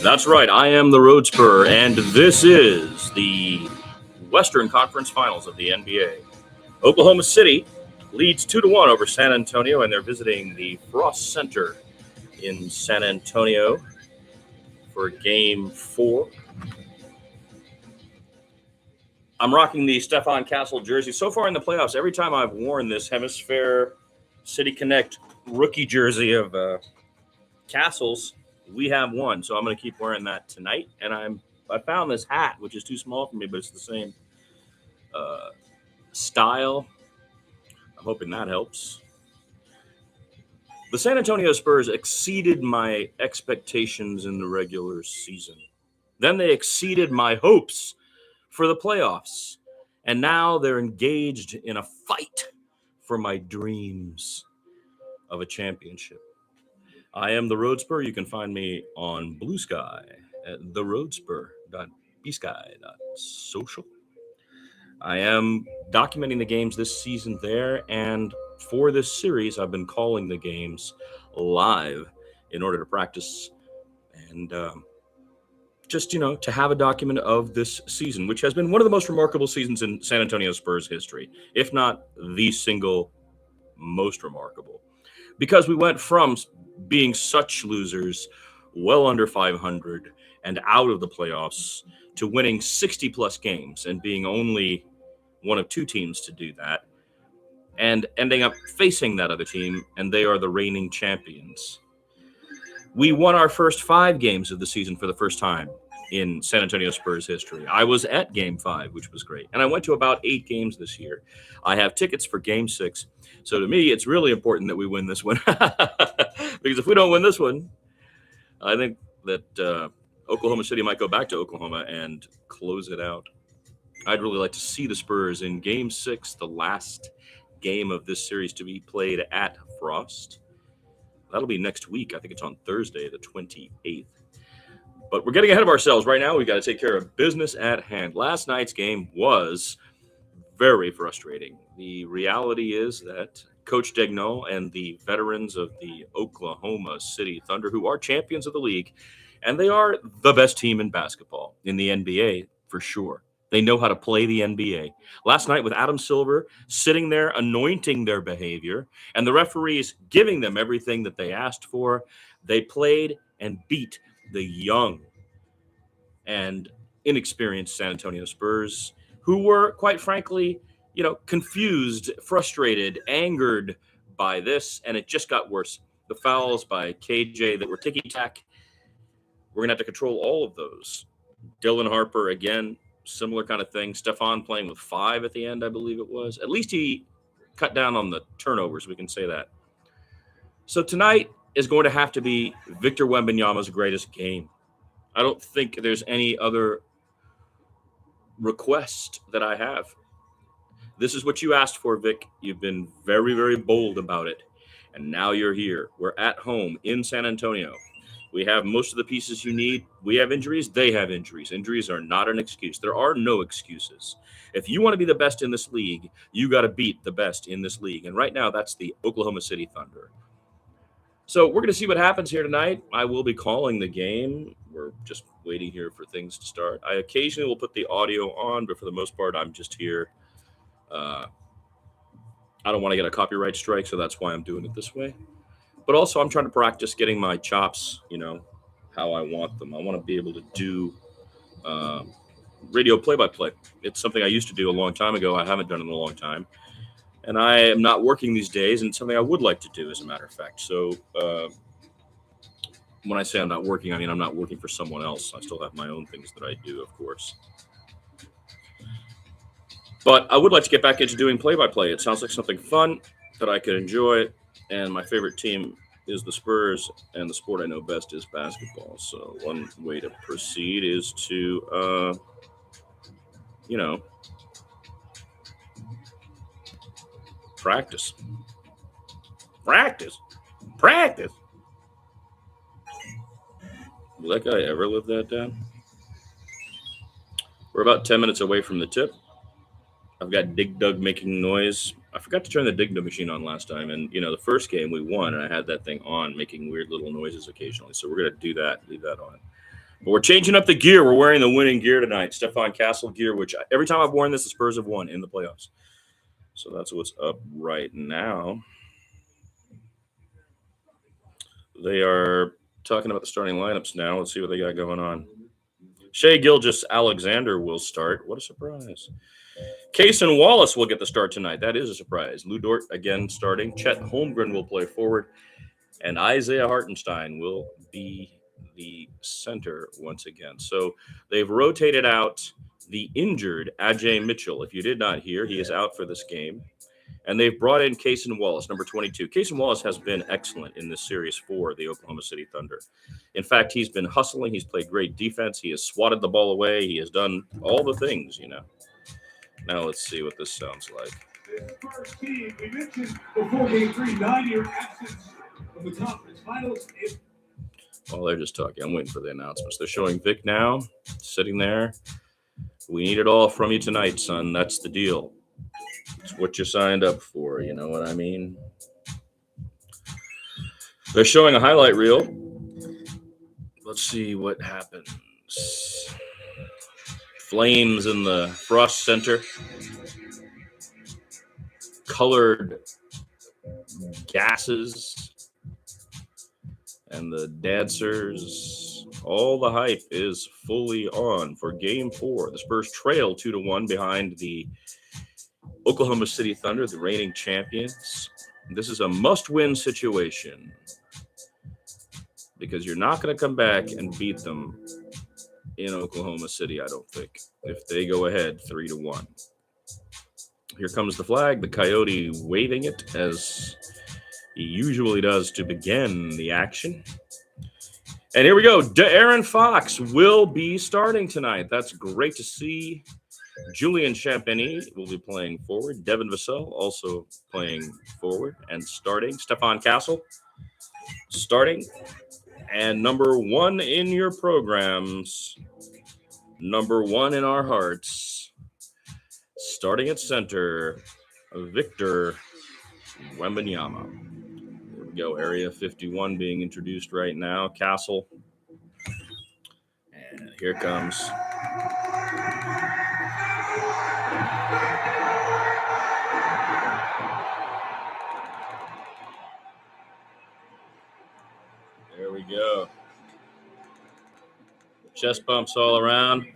That's right. I am the Road Spur, and this is the Western Conference Finals of the NBA. Oklahoma City leads 2-1 over San Antonio, and they're visiting the Frost Center in San Antonio for Game 4. I'm rocking the Stephon Castle jersey. So far in the playoffs, every time I've worn this Hemisphere City Connect rookie jersey of Castle's, we have won. So I'm going to keep wearing that tonight. And I found this hat, which is too small for me, but it's the same style. I'm hoping that helps. The San Antonio Spurs exceeded my expectations in the regular season. Then they exceeded my hopes for the playoffs. And now they're engaged in a fight for my dreams of a championship. I am the Road Spur. You can find me on Blue Sky at theroadspur.bsky.social. I am documenting the games this season there, and for this series, I've been calling the games live in order to practice and just, to have a document of this season, which has been one of the most remarkable seasons in San Antonio Spurs history, if not the single most remarkable. Because we went from being such losers, well under 500 and out of the playoffs, to winning 60-plus games and being only one of two teams to do that, and ending up facing that other team, and they are the reigning champions. We won our first 5 games of the season for the first time in San Antonio Spurs history. I was at Game 5, which was great, and I went to about 8 games this year. I have tickets for Game 6, so to me, it's really important that we win this one, because if we don't win this one, I think that Oklahoma City might go back to Oklahoma and close it out. I'd really like to see the Spurs in Game 6, the last game of this series to be played at Frost. That'll be next week. I think it's on Thursday, the 28th. But we're getting ahead of ourselves right now. We've got to take care of business at hand. Last night's game was very frustrating. The reality is that Coach Daigneault and the veterans of the Oklahoma City Thunder, who are champions of the league, and they are the best team in basketball in the NBA for sure. They know how to play the NBA. Last night with Adam Silver sitting there anointing their behavior and the referees giving them everything that they asked for, they played and beat the young and inexperienced San Antonio Spurs, who were, quite frankly, confused, frustrated, angered by this, and it just got worse. The fouls by KJ that were ticky-tack, we're going to have to control all of those. Dylan Harper, again, similar kind of thing. Stephon playing with 5 at the end, I believe it was. At least he cut down on the turnovers, we can say that. So tonight is going to have to be Victor Wembanyama's greatest game. I don't think there's any other request that I have. This is what you asked for, Vic. You've been very, very bold about it. And now you're here. We're at home in San Antonio. We have most of the pieces you need. We have injuries. They have injuries. Injuries are not an excuse. There are no excuses. If you want to be the best in this league, you got to beat the best in this league. And right now, that's the Oklahoma City Thunder. So we're going to see what happens here tonight. I will be calling the game. We're just waiting here for things to start. I occasionally will put the audio on, but for the most part, I'm just here. I don't want to get a copyright strike, so that's why I'm doing it this way. But also, I'm trying to practice getting my chops, how I want them. I want to be able to do radio play-by-play. It's something I used to do a long time ago. I haven't done it in a long time. And I am not working these days, and it's something I would like to do, as a matter of fact. So when I say I'm not working, I mean I'm not working for someone else. I still have my own things that I do, of course. But I would like to get back into doing play-by-play. It sounds like something fun that I could enjoy. And my favorite team is the Spurs, and the sport I know best is basketball. So one way to proceed is to, practice. Practice. Practice. Will that guy ever live that down? We're about 10 minutes away from the tip. I've got Dig Dug making noise. I forgot to turn the Dig Dug machine on last time. And, the first game we won, and I had that thing on making weird little noises occasionally. So we're going to do that, leave that on. But we're changing up the gear. We're wearing the winning gear tonight. Stephon Castle gear, which every time I've worn this, the Spurs have won in the playoffs. So that's what's up right now. They are talking about the starting lineups now. Let's see what they got going on. Shai Gilgeous-Alexander will start. What a surprise. Cason Wallace will get the start tonight. That is a surprise. Lou Dort again starting. Chet Holmgren will play forward. And Isaiah Hartenstein will be the center once again. So they've rotated out the injured Ajay Mitchell. If you did not hear, he is out for this game. And they've brought in Cason Wallace, number 22. Cason Wallace has been excellent in this series for the Oklahoma City Thunder. In fact, he's been hustling. He's played great defense. He has swatted the ball away. He has done all the things, you know. Now let's see what this sounds like. This first team, we mentioned before Game 3, 9-year absence of the conference finals. Well, they're just talking. I'm waiting for the announcements. They're showing Vic now, sitting there. We need it all from you tonight, son. That's the deal. It's what you signed up for. You know what I mean? They're showing a highlight reel. Let's see what happens. Flames in the Frost Center. Colored gases. And the dancers. All the hype is fully on for Game 4. The Spurs trail 2-1 behind the Oklahoma City Thunder, the reigning champions. This is a must-win situation because you're not going to come back and beat them in Oklahoma City, I don't think, if they go ahead 3-1. Here comes the flag, the Coyote waving it as he usually does to begin the action. And here we go. De'Aaron Fox will be starting tonight. That's great to see. Julian Champagny will be playing forward. Devin Vassell also playing forward and starting. Stephon Castle starting. And number 1 in your programs, number 1 in our hearts, starting at center, Victor Wembanyama. Here we go. Area 51 being introduced right now. Castle. And here comes. There we go. Chest bumps all around.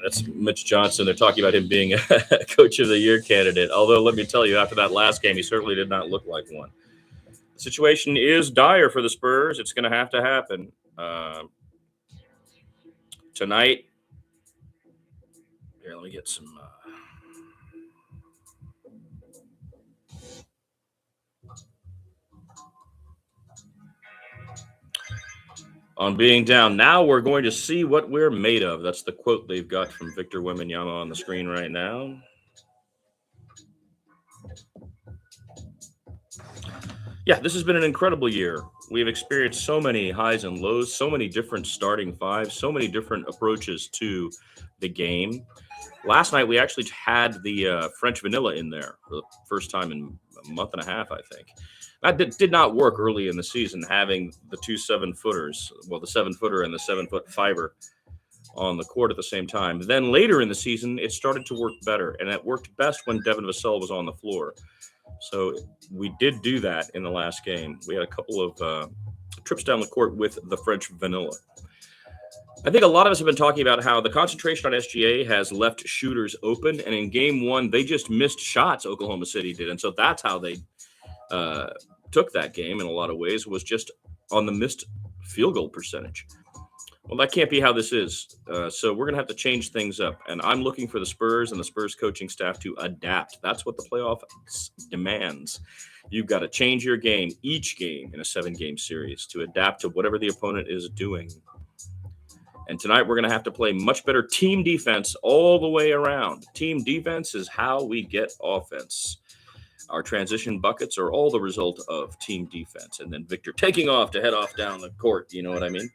That's Mitch Johnson. They're talking about him being a Coach of the Year candidate. Although, let me tell you, after that last game, he certainly did not look like one. The situation is dire for the Spurs. It's going to have to happen tonight. Here, let me get some... On being down. Now we're going to see what we're made of. That's the quote they've got from Victor Wembanyama on the screen right now. Yeah, this has been an incredible year. We've experienced so many highs and lows, so many different starting fives, so many different approaches to the game. Last night, we actually had the French vanilla in there for the first time in a month and a half, I think. That did not work early in the season, having the two 7-footers, well, the 7-footer and the 7-foot fiber on the court at the same time. Then later in the season, it started to work better, and it worked best when Devin Vassell was on the floor. So we did do that in the last game. We had a couple of trips down the court with the French vanilla. I think a lot of us have been talking about how the concentration on SGA has left shooters open, and in Game 1, they just missed shots, Oklahoma City did, and so that's how they took that game in a lot of ways, was just on the missed field goal percentage. Well, that can't be how this is. So we're going to have to change things up. And I'm looking for the Spurs and the Spurs coaching staff to adapt. That's what the playoff demands. You've got to change your game, each game in a 7-game series, to adapt to whatever the opponent is doing. And tonight we're going to have to play much better team defense all the way around. Team defense is how we get offense. Our transition buckets are all the result of team defense. And then Victor taking off to head off down the court. You know what I mean?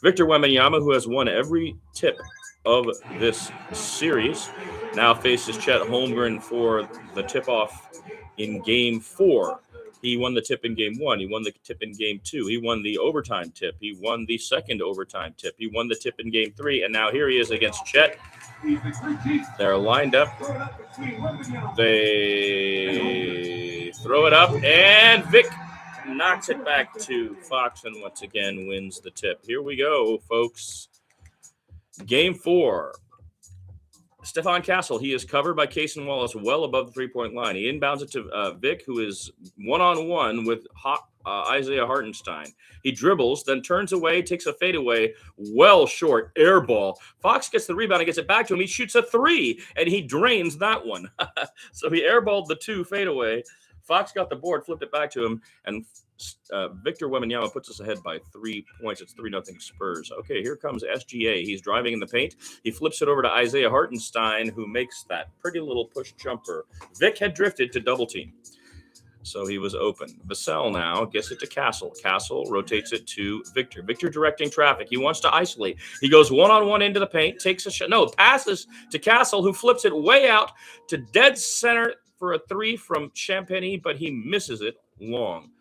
Victor Wembanyama, who has won every tip of this series, now faces Chet Holmgren for the tip-off in Game 4. He won the tip in game 1. He won the tip in game 2. He won the overtime tip. He won the second overtime tip. He won the tip in game 3. And now here he is against Chet. They're lined up. They throw it up, and Vic knocks it back to Fox and once again wins the tip. Here we go, folks. Game 4. Stephon Castle, he is covered by Cason Wallace well above the three-point line. He inbounds it to Vic, who is one-on-one with Isaiah Hartenstein. He dribbles, then turns away, takes a fadeaway, well short, air ball. Fox gets the rebound and gets it back to him. He shoots a 3, and he drains that one. So he airballed the 2 fadeaway. Fox got the board, flipped it back to him, and Victor Wembanyama puts us ahead by 3 points. It's 3-0 Spurs. Okay, here comes SGA. He's driving in the paint. He flips it over to Isaiah Hartenstein, who makes that pretty little push jumper. Vic had drifted to double team, so he was open. Vassell now gets it to Castle. Castle rotates it to Victor. Victor directing traffic. He wants to isolate. He goes one-on-one into the paint, takes a shot. No, passes to Castle, who flips it way out to dead center for a 3 from Champagny, but he misses it long.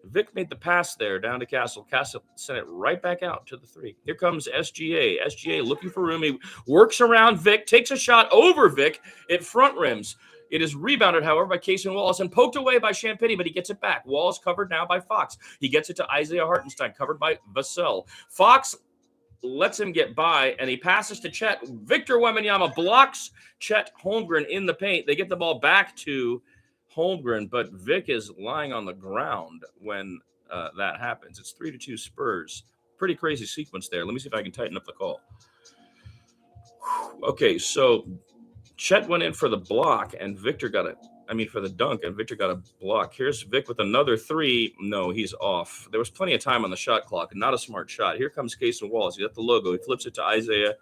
Vic made the pass there down to Castle. Castle sent it right back out to the 3. Here comes SGA. SGA looking for room. He works around Vic, takes a shot over Vic. It front rims. It is rebounded, however, by Cason Wallace and poked away by Champagny, but he gets it back. Wallace covered now by Fox. He gets it to Isaiah Hartenstein, covered by Vassell. Fox lets him get by, and he passes to Chet. Victor Wembanyama blocks Chet Holmgren in the paint. They get the ball back to Holmgren, but Vic is lying on the ground when that happens. It's 3-2 Spurs. Pretty crazy sequence there. Let me see if I can tighten up the call. Okay, so Chet went in for the block, and Victor got for the dunk, and Victor got a block. Here's Vic with another 3. No, he's off. There was plenty of time on the shot clock. Not a smart shot. Here comes Cason Wallace. He's got the logo. He flips it to Isaiah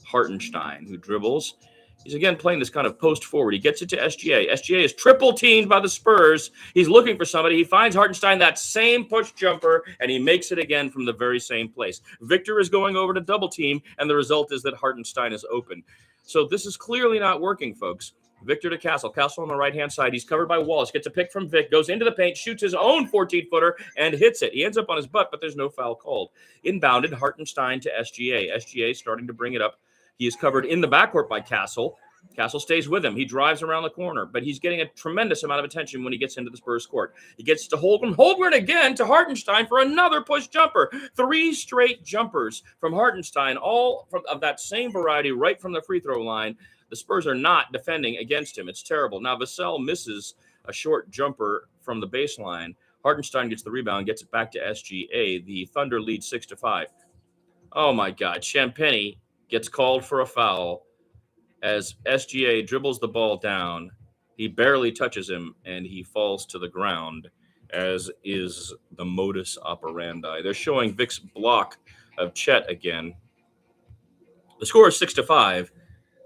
Hartenstein, who dribbles. He's again playing this kind of post forward. He gets it to SGA. SGA is triple teamed by the Spurs. He's looking for somebody. He finds Hartenstein, that same push jumper, and he makes it again from the very same place. Victor is going over to double team, and the result is that Hartenstein is open. So this is clearly not working, folks. Victor to Castle. Castle on the right-hand side. He's covered by Wallace. Gets a pick from Vic. Goes into the paint. Shoots his own 14-footer and hits it. He ends up on his butt, but there's no foul called. Inbounded, Hartenstein to SGA. SGA starting to bring it up. He is covered in the backcourt by Castle. Castle stays with him. He drives around the corner, but he's getting a tremendous amount of attention when he gets into the Spurs court. He gets to Holmgren. Holmgren again to Hartenstein for another push jumper. 3 straight jumpers from Hartenstein, all of that same variety right from the free throw line. The Spurs are not defending against him. It's terrible. Now Vassell misses a short jumper from the baseline. Hartenstein gets the rebound, gets it back to SGA. The Thunder lead 6-5. Oh, my God. Champagny gets called for a foul as SGA dribbles the ball down. He barely touches him, and he falls to the ground, as is the modus operandi. They're showing Vic's block of Chet again. The score is 6-5.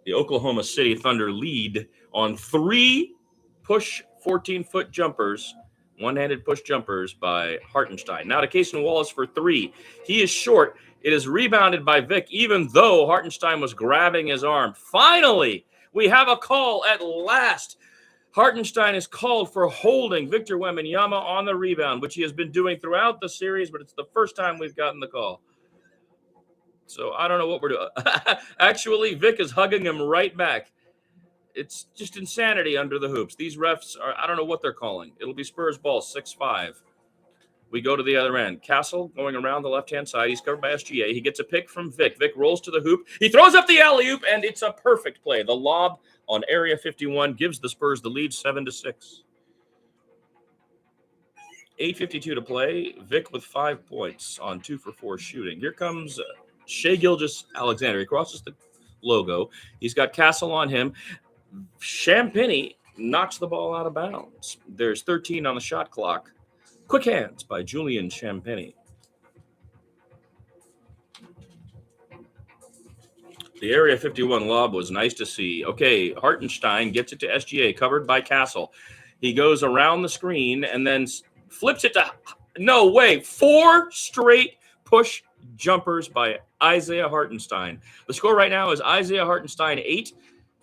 The Oklahoma City Thunder lead on 3 push 14-foot jumpers, one-handed push jumpers by Hartenstein. Now to Cason Wallace for 3. He is short. It is rebounded by Vic, even though Hartenstein was grabbing his arm. Finally, we have a call at last. Hartenstein is called for holding Victor Wembanyama on the rebound, which he has been doing throughout the series, but it's the first time we've gotten the call. So I don't know what we're doing. Actually, Vic is hugging him right back. It's just insanity under the hoops. These refs I don't know what they're calling. It'll be Spurs ball, 6-5. We go to the other end. Castle going around the left-hand side. He's covered by SGA. He gets a pick from Vic. Vic rolls to the hoop. He throws up the alley-oop, and it's a perfect play. The lob on Area 51 gives the Spurs the lead 7-6. 8:52 to play. Vic with 5 points on 2 for 4 shooting. Here comes Shai Gilgeous-Alexander. He crosses the logo. He's got Castle on him. Champagny knocks the ball out of bounds. There's 13 on the shot clock. Quick hands by Julian Champagny. The Area 51 lob was nice to see. Okay, Hartenstein gets it to SGA, covered by Castle. He goes around the screen and then flips it to, 4 straight push jumpers by Isaiah Hartenstein. The score right now is Isaiah Hartenstein 8,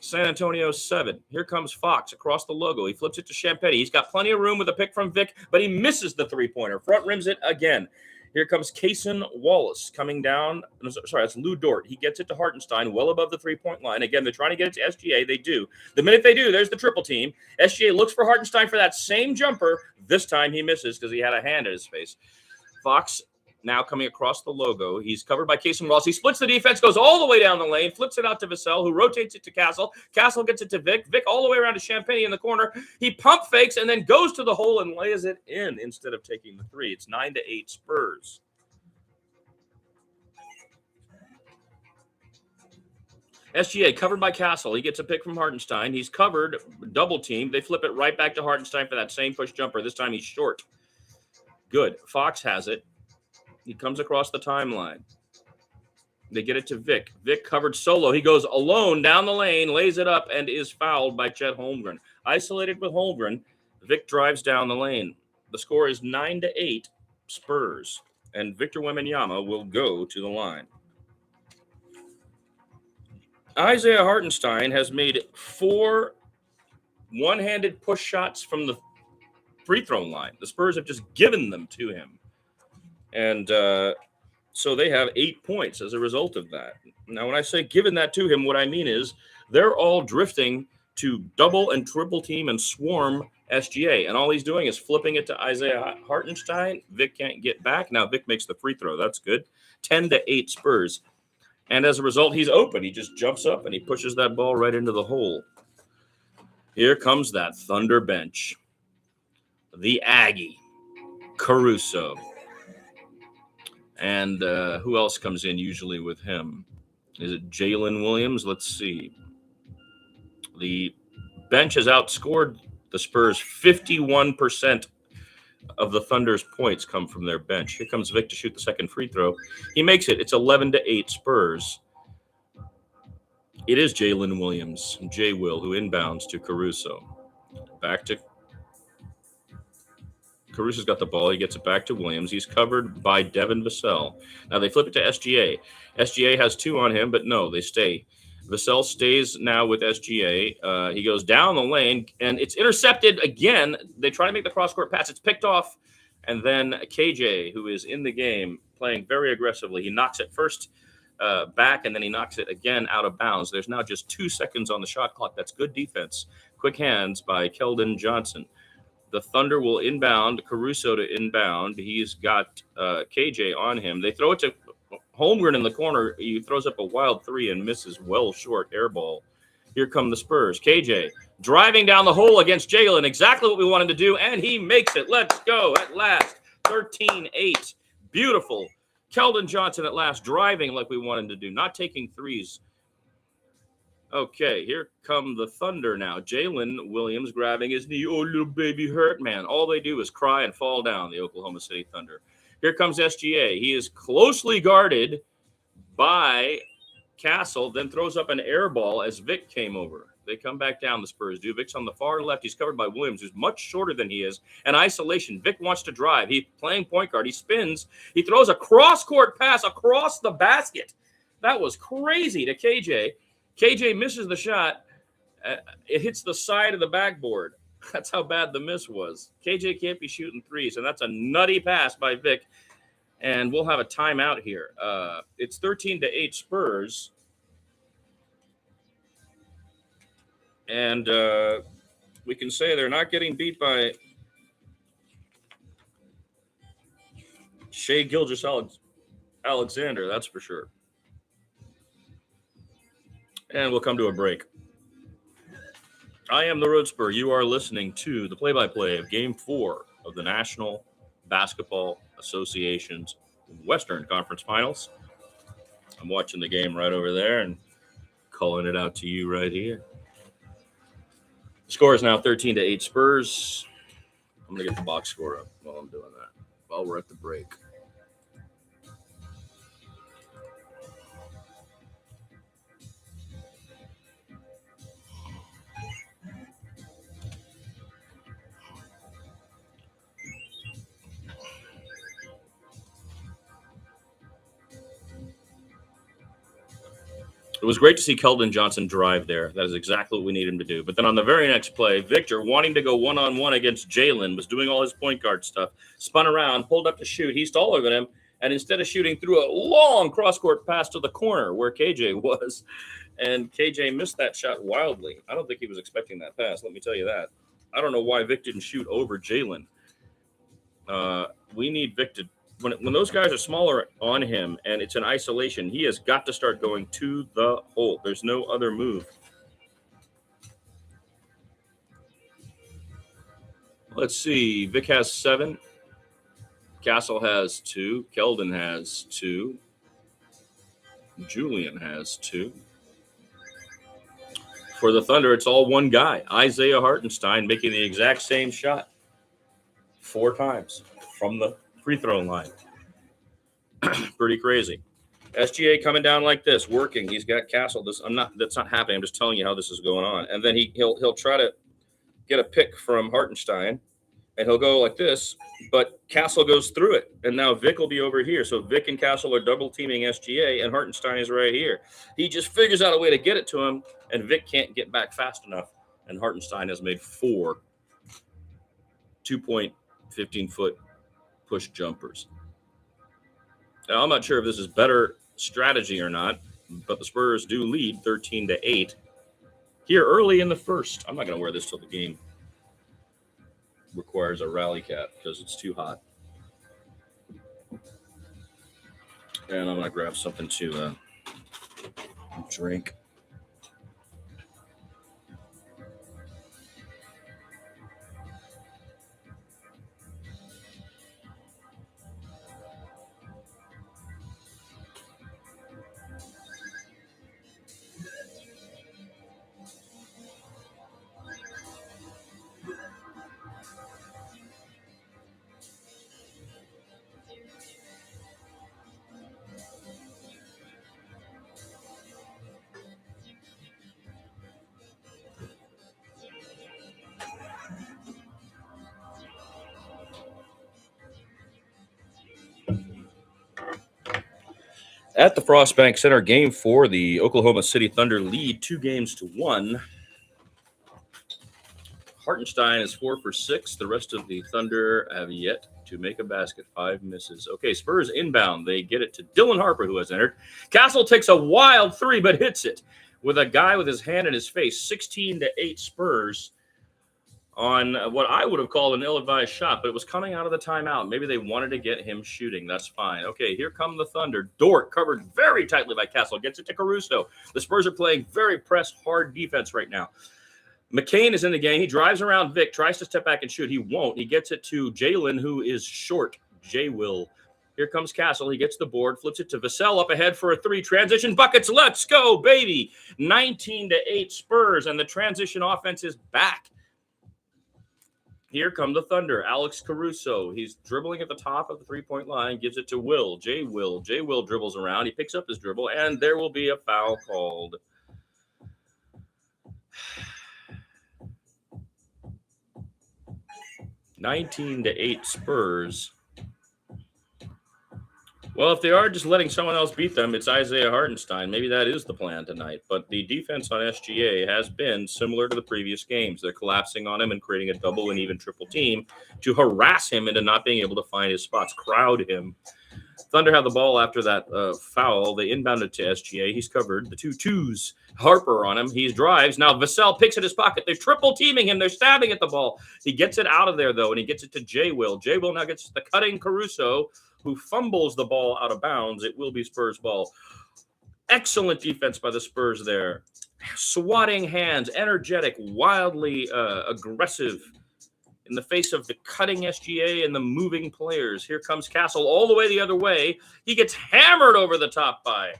San Antonio 7. Here comes Fox across the logo. He flips it to Champetti. He's got plenty of room with a pick from Vic, but he misses the three-pointer. Front rims it again. Here comes Cason Wallace coming down. Sorry, that's Lou Dort. He gets it to Hartenstein well above the three-point line. Again, they're trying to get it to SGA. They do. The minute they do, there's the triple team. SGA looks for Hartenstein for that same jumper. This time he misses because he had a hand in his face. Fox now coming across the logo. He's covered by Cason Wallace. He splits the defense, goes all the way down the lane, flips it out to Vassell, who rotates it to Castle. Castle gets it to Vic. Vic all the way around to Champagne in the corner. He pump fakes and then goes to the hole and lays it in instead of taking the three. It's 9-8 Spurs. SGA covered by Castle. He gets a pick from Hartenstein. He's covered, double team. They flip it right back to Hartenstein for that same push jumper. This time he's short. Good. Fox has it. He comes across the timeline. They get it to Vic. Vic covered solo. He goes alone down the lane, lays it up, and is fouled by Chet Holmgren. Isolated with Holmgren, Vic drives down the lane. The score is 9-8 Spurs, and Victor Wembanyama will go to the line. Isaiah Hartenstein has made 4 one-handed push shots from the free throw line. The Spurs have just given them to him. And so they have 8 points as a result of that. Now, when I say given that to him, what I mean is they're all drifting to double and triple team and swarm SGA. And all he's doing is flipping it to Isaiah Hartenstein. Vic can't get back. Now Vic makes the free throw. That's good. 10-8 Spurs. And as a result, he's open. He just jumps up and he pushes that ball right into the hole. Here comes that Thunder bench. The Aggie, Caruso. And who else comes in usually with him? Is it Jalen Williams? Let's see. The bench has outscored the Spurs. 51% of the Thunder's points come from their bench. Here comes Vic to shoot the second free throw. He makes it. It's 11-8 Spurs. It is Jalen Williams, J. Will, who inbounds to Caruso. Back to Caruso's got the ball. He gets it back to Williams. He's covered by Devin Vassell. Now they flip it to SGA. SGA has 2 on him, but no, they stay. Vassell stays now with SGA. He goes down the lane, and it's intercepted again. They try to make the cross-court pass. It's picked off, and then KJ, who is in the game, playing very aggressively. He knocks it first back, and then he knocks it again out of bounds. There's now just 2 seconds on the shot clock. That's good defense. Quick hands by Keldon Johnson. The Thunder will inbound, Caruso to inbound. He's got KJ on him. They throw it to Holmgren in the corner. He throws up a wild 3 and misses well short air ball. Here come the Spurs. KJ driving down the hole against Jalen. Exactly what we wanted to do, and he makes it. Let's go at last. 13-8. Beautiful. Keldon Johnson at last driving like we wanted to do, not taking threes. Okay, here come the Thunder now. Jalen Williams grabbing his knee. Oh, little baby hurt, man. All they do is cry and fall down, the Oklahoma City Thunder. Here comes SGA. He is closely guarded by Castle, then throws up an air ball as Vic came over. They come back down, the Spurs do. Vic's on the far left. He's covered by Williams, who's much shorter than he is. And isolation. Vic wants to drive. He's playing point guard. He spins. He throws a cross-court pass across the basket. That was crazy to KJ. KJ misses the shot. It hits the side of the backboard. That's how bad the miss was. KJ can't be shooting threes, and that's a nutty pass by Vic. And we'll have a timeout here. It's 13-8 Spurs. And we can say they're not getting beat by Shai Gilgeous-Alexander, that's for sure. And we'll come to a break. I am the Road Spur. You are listening to the play-by-play of Game 4 of the National Basketball Association's Western Conference Finals. I'm watching the game right over there and calling it out to you right here. The score is now 13-8 Spurs. I'm going to get the box score up while I'm doing that, while we're at the break. It was great to see Keldon Johnson drive there. That is exactly what we need him to do. But then on the very next play, Victor, wanting to go one-on-one against Jalen, was doing all his point guard stuff, spun around, pulled up to shoot. He's taller than him, and instead of shooting, threw a long cross-court pass to the corner where KJ was. And KJ missed that shot wildly. I don't think he was expecting that pass, let me tell you that. I don't know why Vic didn't shoot over Jalen. We need Vic to, when those guys are smaller on him and it's in isolation, he has got to start going to the hole. There's no other move. Let's see. Vic has 7. Castle has 2. Keldon has 2. Julian has 2. For the Thunder, it's all one guy, Isaiah Hartenstein, making the exact same shot 4 times from the free throw line. Pretty crazy. SGA coming down like this, working. He's got Castle. That's not happening. I'm just telling you how this is going on. And then he'll try to get a pick from Hartenstein, and he'll go like this, but Castle goes through it. And now Vic will be over here. So Vic and Castle are double teaming SGA, and Hartenstein is right here. He just figures out a way to get it to him, and Vic can't get back fast enough. And Hartenstein has made 4 2-point, 15-foot push jumpers. Now, I'm not sure if this is better strategy or not, but the Spurs do lead 13-8 here early in the first. I'm not going to wear this till the game requires a rally cap because it's too hot. And I'm going to grab something to drink. At the Frost Bank Center, game 4, the Oklahoma City Thunder lead 2-1. Hartenstein is 4 for 6. The rest of the Thunder have yet to make a basket. 5 misses. Okay, Spurs inbound. They get it to Dylan Harper, who has entered. Castle takes a wild 3, but hits it with a guy with his hand in his face. 16-8 Spurs on what I would have called an ill-advised shot, but it was coming out of the timeout. Maybe they wanted to get him shooting. That's fine. Okay, here come the Thunder. Dort, covered very tightly by Castle, gets it to Caruso. The Spurs are playing very pressed, hard defense right now. McCain is in the game. He drives around Vic, tries to step back and shoot. He won't. He gets it to Jalen, who is short. J-Will. Here comes Castle. He gets the board, flips it to Vassell up ahead for a 3. Transition buckets. Let's go, baby. 19-8 Spurs, and the transition offense is back. Here come the Thunder. Alex Caruso. He's dribbling at the top of the 3-point line, gives it to Will. J-Will. J-Will dribbles around. He picks up his dribble, and there will be a foul called. (19-8 Spurs). Well, if they are just letting someone else beat them, it's Isaiah Hartenstein. Maybe that is the plan tonight. But the defense on SGA has been similar to the previous games. They're collapsing on him and creating a double and even triple team to harass him into not being able to find his spots, crowd him. Thunder have the ball after that foul. They inbounded to SGA. He's covered. The 2-2s. Harper on him. He drives. Now Vassell picks at his pocket. They're triple teaming him. They're stabbing at the ball. He gets it out of there, though, and he gets it to J-Will. J-Will now gets the cutting Caruso, who fumbles the ball out of bounds. It will be Spurs ball. Excellent defense by the Spurs there. Swatting hands, energetic, wildly aggressive in the face of the cutting SGA and the moving players. Here comes Castle all the way the other way. He gets hammered over the top by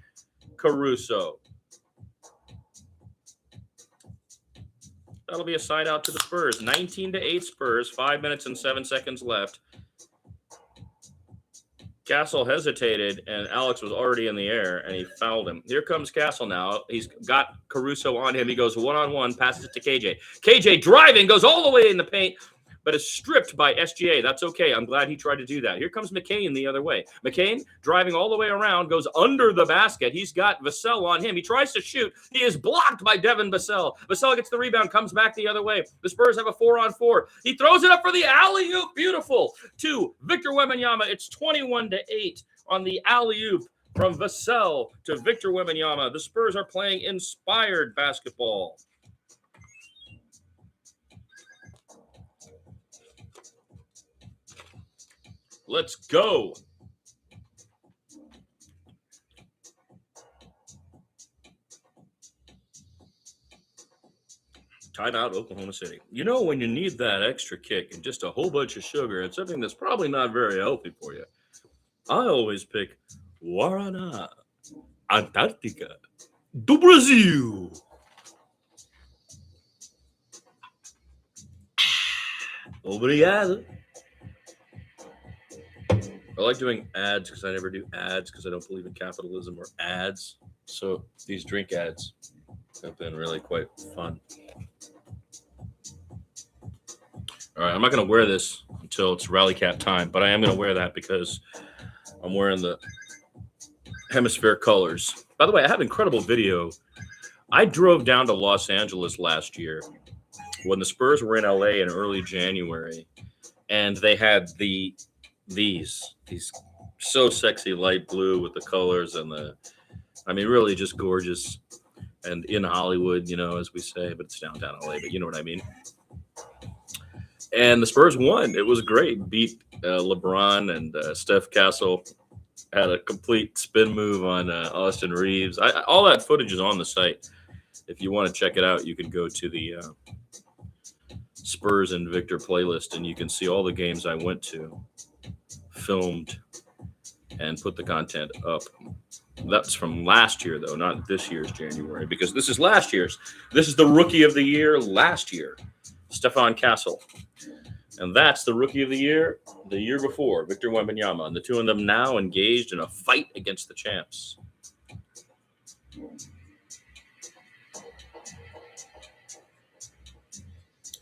Caruso. That'll be a side out to the Spurs. 19-8 Spurs, 5 minutes and 7 seconds left. Castle hesitated, and Alex was already in the air, and he fouled him. Here comes Castle now. He's got Caruso on him. He goes one-on-one, passes it to KJ. KJ driving, goes all the way in the paint, but is stripped by SGA. That's okay. I'm glad he tried to do that. Here comes McCain the other way. McCain driving all the way around, goes under the basket. He's got Vassell on him. He tries to shoot. He is blocked by Devin Vassell. Vassell gets the rebound, comes back the other way. The Spurs have a 4-on-4. He throws it up for the alley-oop. Beautiful. To Victor Wembanyama. It's 21-8 on the alley-oop from Vassell to Victor Wembanyama. The Spurs are playing inspired basketball. Let's go. Timeout, Oklahoma City. You know, when you need that extra kick and just a whole bunch of sugar and something that's probably not very healthy for you, I always pick Guaraná Antártica do Brasil. Obrigado. I like doing ads because I never do ads because I don't believe in capitalism or ads. So these drink ads have been really quite fun. All right, I'm not going to wear this until it's rally cap time, but I am going to wear that because I'm wearing the hemisphere colors. By the way, I have incredible video. I drove down to Los Angeles last year when the Spurs were in LA in early January, and they had these so sexy light blue with the colors and really just gorgeous and in Hollywood, you know, as we say, but it's downtown LA, but you know what I mean. And the Spurs won. It was great. Beat LeBron, and Steph Castle had a complete spin move on Austin Reeves. All that footage is on the site. If you want to check it out, you can go to the Spurs and Victor playlist, and you can see all the games I went to, filmed, and put the content up. That's from last year, though, not this year's January, because this is last year's. This is the Rookie of the Year last year, Stephon Castle. And that's the Rookie of the year before, Victor Wembanyama. And the two of them now engaged in a fight against the champs.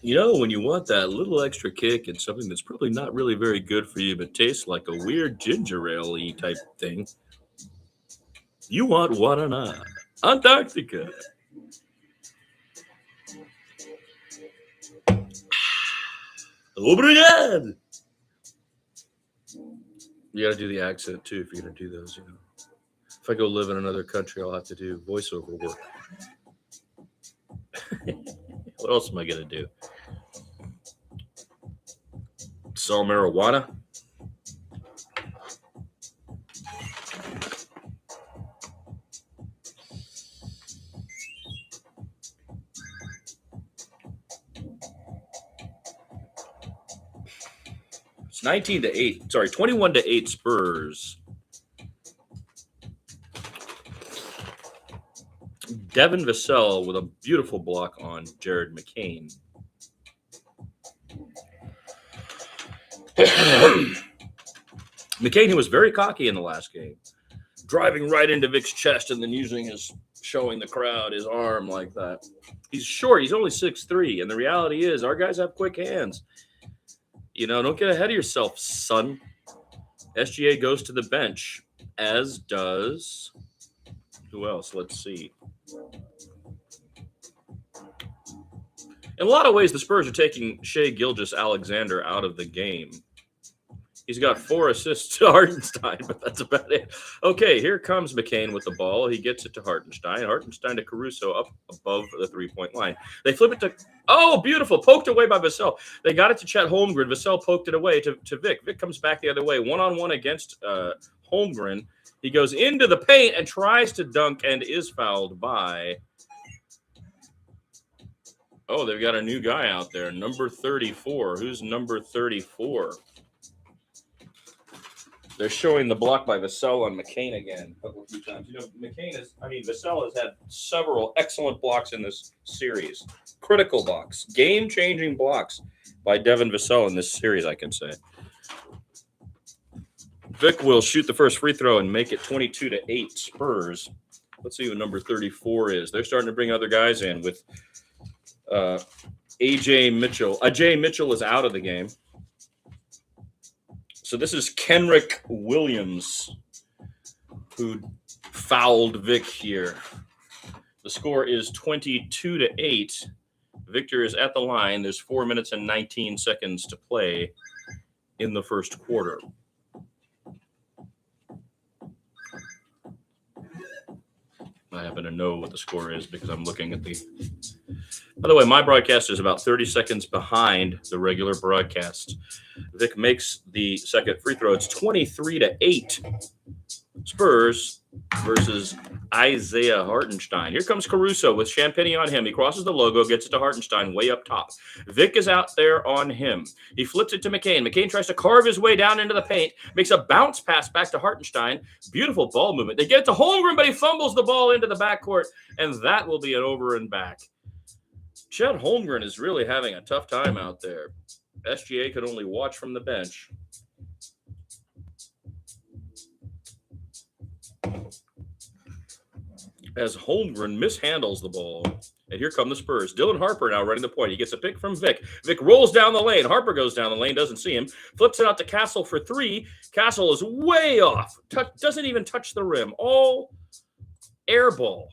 You know, when you want that little extra kick and something that's probably not really very good for you, but tastes like a weird ginger ale-y type thing, you want Guaraná Antártica. Obrigado. You got to do the accent, too, if you're going to do those, you know. If I go live in another country, I'll have to do voiceover work. What else am I going to do? Sell marijuana? It's 21-8 Spurs. Devin Vassell with a beautiful block on Jared McCain. McCain, who was very cocky in the last game, driving right into Vic's chest and then showing the crowd his arm like that. He's short. He's only 6'3", and the reality is our guys have quick hands. You know, don't get ahead of yourself, son. SGA goes to the bench, as does who else? Let's see. In a lot of ways, the Spurs are taking Shai Gilgeous-Alexander out of the game. He's got 4 assists to Hartenstein, but that's about it. Okay, here comes McCain with the ball. He gets it to Hartenstein. Hartenstein to Caruso up above the three-point line. They flip it to – oh, beautiful. Poked away by Vassell. They got it to Chet Holmgren. Vassell poked it away to Vic. Vic comes back the other way, one-on-one against Holmgren. He goes into the paint and tries to dunk and is fouled by – oh, they've got a new guy out there, number 34. Who's number 34? They're showing the block by Vassell on McCain again a couple of times. You know, Vassell has had several excellent blocks in this series. Critical blocks, game-changing blocks by Devin Vassell in this series, I can say. Vic will shoot the first free throw and make it 22-8 Spurs. Let's see who number 34 is. They're starting to bring other guys in with AJ Mitchell. Ajay Mitchell is out of the game. So this is Kenrick Williams who fouled Vic here. The score is 22-8. Victor is at the line. There's 4 minutes and 19 seconds to play in the first quarter. I happen to know what the score is because I'm looking at the... By the way, my broadcast is about 30 seconds behind the regular broadcast. Vic makes the second free throw. It's 23-8. Spurs versus Isaiah Hartenstein. Here comes Caruso with Champagny on him. He crosses the logo, gets it to Hartenstein way up top. Vic is out there on him. He flips it to McCain. McCain tries to carve his way down into the paint, makes a bounce pass back to Hartenstein. Beautiful ball movement. They get it to Holmgren, but he fumbles the ball into the backcourt, and that will be an over and back. Chet Holmgren is really having a tough time out there. SGA could only watch from the bench. As Holmgren mishandles the ball. And here come the Spurs. Dylan Harper now running the point. He gets a pick from Vic. Vic rolls down the lane. Harper goes down the lane, doesn't see him. Flips it out to Castle for three. Castle is way off. Doesn't even touch the rim. All air ball.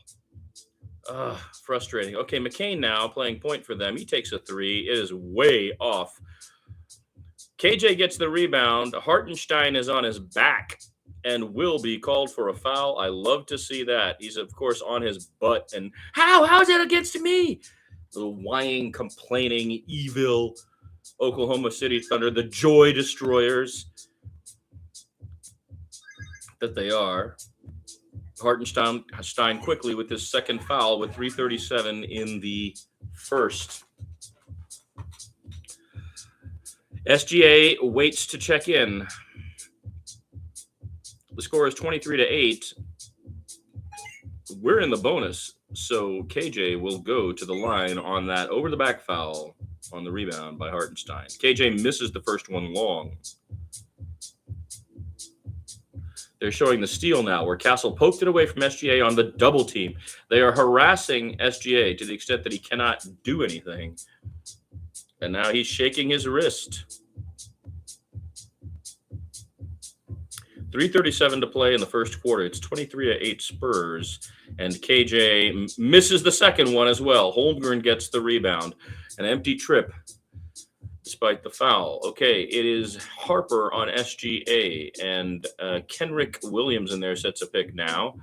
Frustrating. Okay, McCain now playing point for them. He takes a three. It is way off. KJ gets the rebound. Hartenstein is on his back and will be called for a foul. I love to see that. He's, of course, on his butt. And how's that against me? Little whining, complaining, evil Oklahoma City Thunder, the joy destroyers that they are. Hartenstein quickly with his second foul with 3:37 in the first. SGA waits to check in. The score is 23-8. We're in the bonus, so KJ will go to the line on that over-the-back foul on the rebound by Hartenstein. KJ misses the first one long. They're showing the steal now where Castle poked it away from SGA on the double team. They are harassing SGA to the extent that he cannot do anything. And now he's shaking his wrist. 3:37 to play in the first quarter. It's 23-8 Spurs. And KJ misses the second one as well. Holmgren gets the rebound. An empty trip despite the foul. Okay, it is Harper on SGA. And Kenrick Williams in there sets a pick now.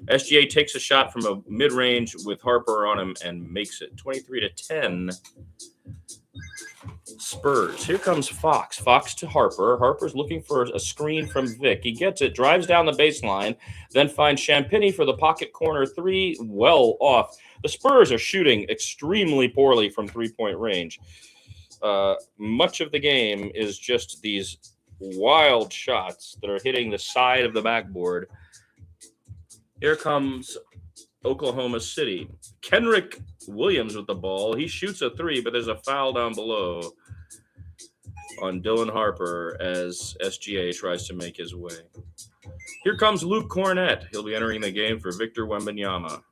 SGA takes a shot from a mid-range with Harper on him and makes it 23-10. Spurs. Here comes Fox. Fox to Harper. Harper's looking for a screen from Vic. He gets it, drives down the baseline, then finds Champagny for the pocket corner three, well off. The Spurs are shooting extremely poorly from three-point range. Much of the game is just these wild shots that are hitting the side of the backboard. Here comes Oklahoma City. Kenrick Williams with the ball. He shoots a three, but there's a foul down below on Dylan Harper as SGA tries to make his way. Here comes Luke Cornett. He'll be entering the game for Victor Wembanyama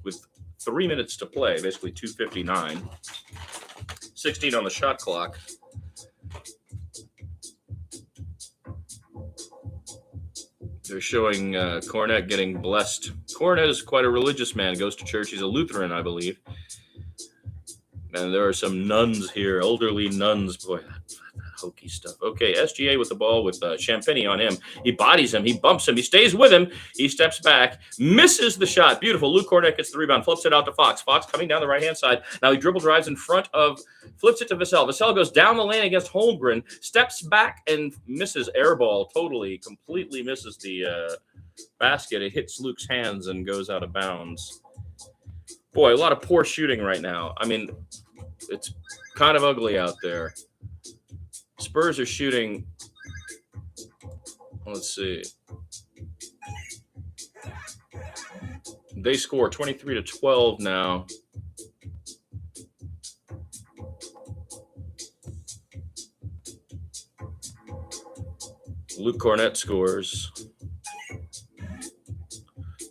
with 3 minutes to play, basically 2:59. 16 on the shot clock. They're showing Cornett getting blessed. Cornett is quite a religious man, goes to church. He's a Lutheran, I believe. And there are some nuns here, elderly nuns. Boy, that hokey stuff. Okay, SGA with the ball with Champagny on him. He bodies him. He bumps him. He stays with him. He steps back, misses the shot. Beautiful. Luke Cornett gets the rebound, flips it out to Fox. Fox coming down the right-hand side. Now he dribble drives in front of, flips it to Vassell. Vassell goes down the lane against Holmgren, steps back and misses air ball totally, completely misses the basket. It hits Luke's hands and goes out of bounds. Boy, a lot of poor shooting right now. I mean, it's kind of ugly out there. Spurs are shooting, let's see. They score 23-12 now. Luke Cornett scores.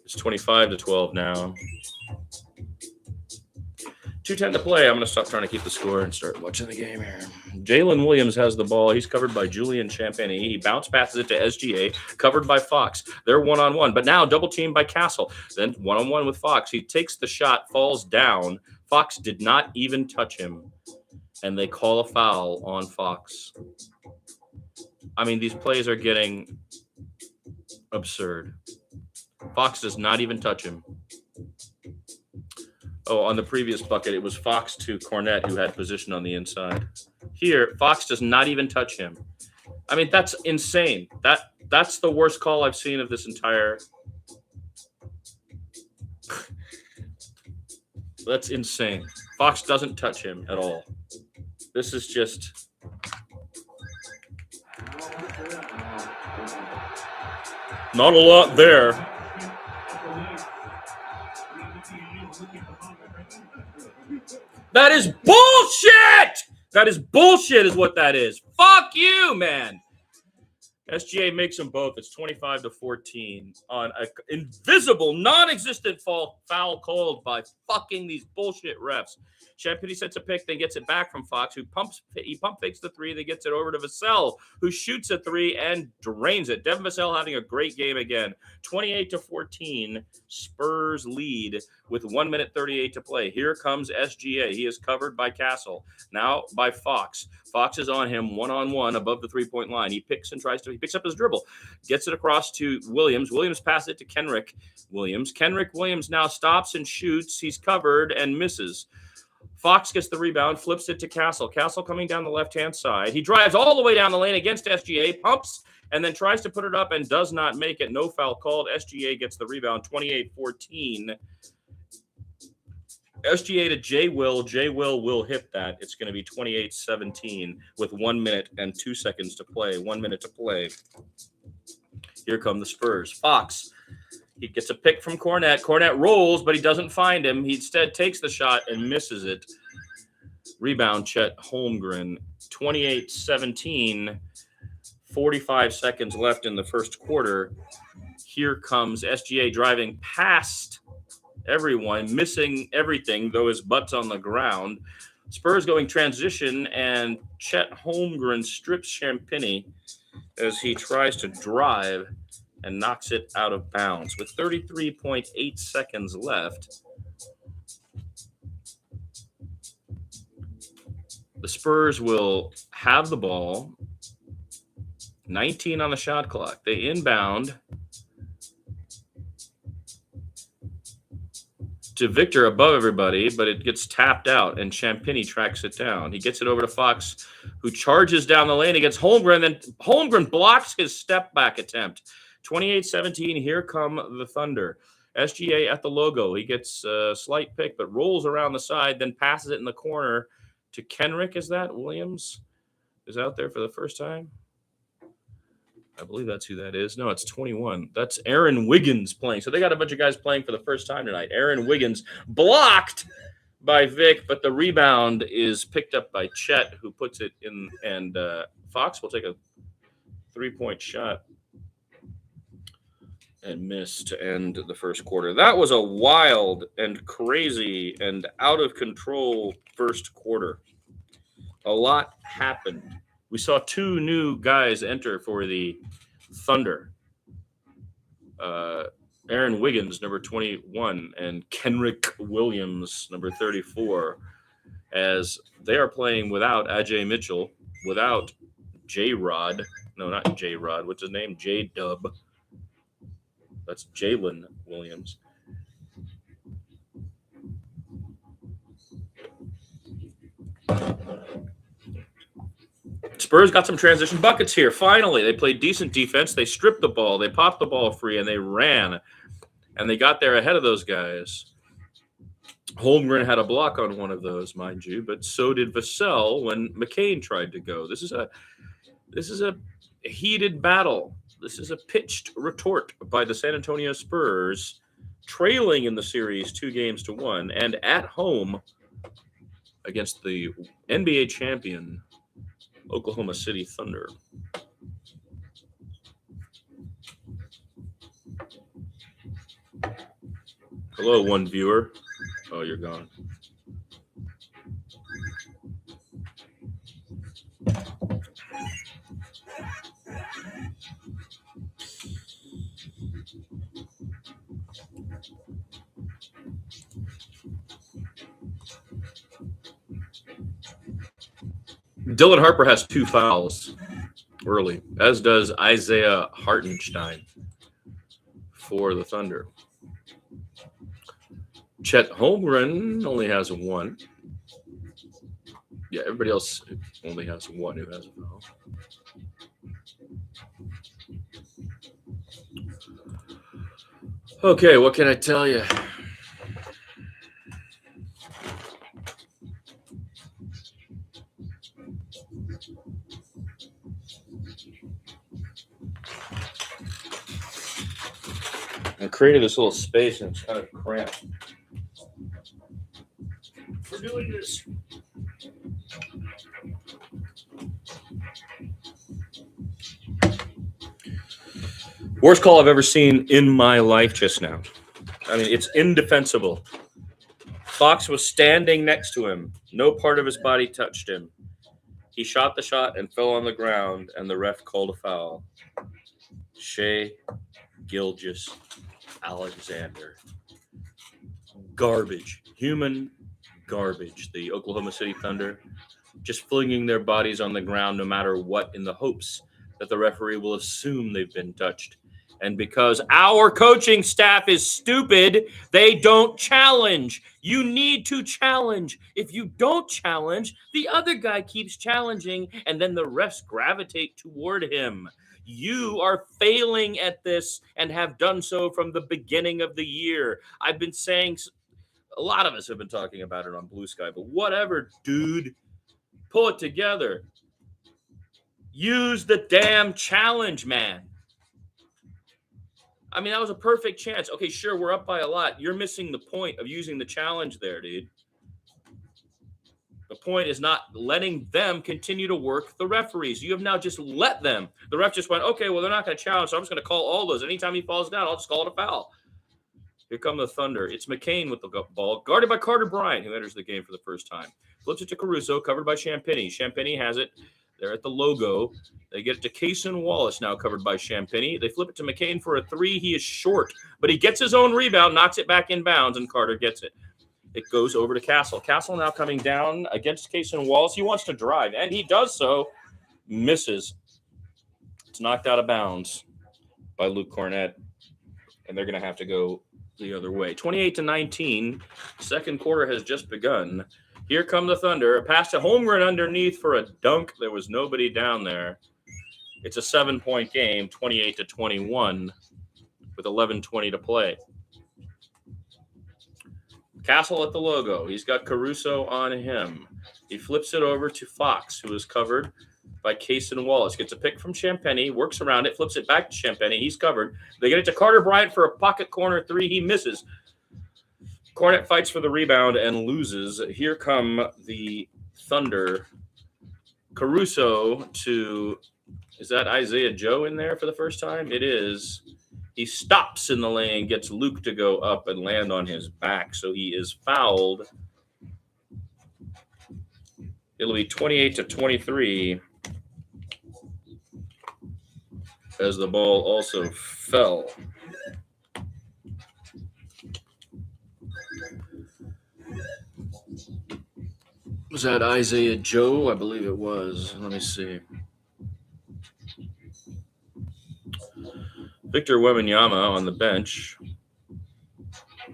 It's 25-12 now. 2:10 to play. I'm going to stop trying to keep the score and start watching the game here. Jalen Williams has the ball. He's covered by Julian Champagny. He bounce passes it to SGA, covered by Fox. They're one-on-one, but now double teamed by Castle. Then one-on-one with Fox. He takes the shot, falls down. Fox did not even touch him, and they call a foul on Fox. I mean, these plays are getting absurd. Fox does not even touch him. Oh, on the previous bucket, it was Fox to Cornette who had position on the inside. Here, Fox does not even touch him. I mean, that's insane. That's the worst call I've seen of this entire. That's insane. Fox doesn't touch him at all. This is just. Not a lot there. That is bullshit! That is bullshit is what that is. Fuck you, man. SGA makes them both. It's 25-14 on an invisible, non-existent foul called by fucking these bullshit refs. Champagny sets a pick, then gets it back from Fox, who pump fakes the three, then gets it over to Vassell, who shoots a three and drains it. Devin Vassell having a great game again. 28-14, Spurs lead with 1 minute 38 to play. Here comes SGA. He is covered by Castle, now by Fox. Fox is on him one-on-one above the three-point line. He picks up his dribble, gets it across to Williams. Williams passes it to Kenrick Williams. Kenrick Williams now stops and shoots. He's covered and misses. Fox gets the rebound, flips it to Castle. Castle coming down the left-hand side. He drives all the way down the lane against SGA, pumps, and then tries to put it up and does not make it. No foul called. SGA gets the rebound, 28-14. SGA to J. Will. J. Will hit that. It's going to be 28-17 with 1 minute and 2 seconds to play. 1 minute to play. Here come the Spurs. Fox. He gets a pick from Cornette. Cornette rolls, but he doesn't find him. He instead takes the shot and misses it. Rebound, Chet Holmgren. 28-17. 45 seconds left in the first quarter. Here comes SGA driving past everyone, missing everything, though his butt's on the ground. Spurs going transition, and Chet Holmgren strips Champagny as he tries to drive and knocks it out of bounds. With 33.8 seconds left, the Spurs will have the ball. 19 on the shot clock. They inbound to Victor above everybody, but it gets tapped out, and Champagny tracks it down. He gets it over to Fox, who charges down the lane against Holmgren. Then Holmgren blocks his step-back attempt. 28-17, here come the Thunder. SGA at the logo. He gets a slight pick, but rolls around the side, then passes it in the corner to Kenrick. Is that Williams? Is out there for the first time? I believe that's who that is. No, it's 21. That's Aaron Wiggins playing. So they got a bunch of guys playing for the first time tonight. Aaron Wiggins blocked by Vic, but the rebound is picked up by Chet, who puts it in, and Fox will take a three-point shot and miss to end the first quarter. That was a wild and crazy and out-of-control first quarter. A lot happened. We saw two new guys enter for the Thunder. Aaron Wiggins, number 21, and Kenrick Williams, number 34, as they are playing without Ajay Mitchell, without J-Rod. No, not J-Rod. What's his name? J-Dub. That's Jalen Williams. Spurs got some transition buckets here. Finally, they played decent defense. They stripped the ball. They popped the ball free, and they ran. And they got there ahead of those guys. Holmgren had a block on one of those, mind you, but so did Vassell when McCain tried to go. This is a heated battle. This is a pitched retort by the San Antonio Spurs, trailing in the series 2-1, and at home against the NBA champion Oklahoma City Thunder. Hello, one viewer. Oh, you're gone. Dylan Harper has 2 fouls early, as does Isaiah Hartenstein for the Thunder. Chet Holmgren only has 1. Yeah, everybody else only has 1 who has a foul. Okay, what can I tell you? I created this little space and it's kind of cramped for doing this. Worst call I've ever seen in my life just now. I mean, it's indefensible. Fox was standing next to him. No part of his body touched him. He shot the shot and fell on the ground, and the ref called a foul. Shai Gilgeous-Alexander. Garbage. Human garbage. The Oklahoma City Thunder just flinging their bodies on the ground no matter what in the hopes that the referee will assume they've been touched. And because our coaching staff is stupid, they don't challenge. You need to challenge. If you don't challenge, the other guy keeps challenging, and then the refs gravitate toward him. You are failing at this and have done so from the beginning of the year. I've been saying, a lot of us have been talking about it on Blue Sky, but whatever, dude, pull it together. Use the damn challenge, man. I mean, that was a perfect chance. Okay, sure, we're up by a lot. You're missing the point of using the challenge there, dude. The point is not letting them continue to work the referees. You have now just let them. The ref just went, okay, well, they're not going to challenge, so I'm just going to call all those. Anytime he falls down, I'll just call it a foul. Here come the Thunder. It's McCain with the ball, guarded by Carter Bryant, who enters the game for the first time. Flips it to Caruso, covered by Champagny. Champagny has it. They're at the logo. They get it to Cason Wallace, now covered by Champagny. They flip it to McCain for a 3. He is short, but he gets his own rebound, knocks it back in bounds, and Carter gets it. It goes over to Castle. Castle now coming down against Cason Wallace. He wants to drive, and he does so. Misses. It's knocked out of bounds by Luke Cornett, and they're going to have to go the other way. 28-19. Second quarter has just begun. Here come the Thunder. A pass to Holmgren underneath for a dunk. There was nobody down there. It's a 7-point game, 28-21, with 11:20 to play. Castle at the logo. He's got Caruso on him. He flips it over to Fox, who is covered by Cason Wallace. Gets a pick from Champagny, works around it, flips it back to Champagny. He's covered. They get it to Carter Bryant for a pocket corner 3. He misses. Cornett fights for the rebound and loses. Here come the Thunder. Caruso to, is that Isaiah Joe in there for the first time? It is. He stops in the lane, gets Luke to go up and land on his back, so he is fouled. It'll be 28-23 as the ball also fell. Was that Isaiah Joe? I believe it was. Let me see. Victor Wembanyama on the bench.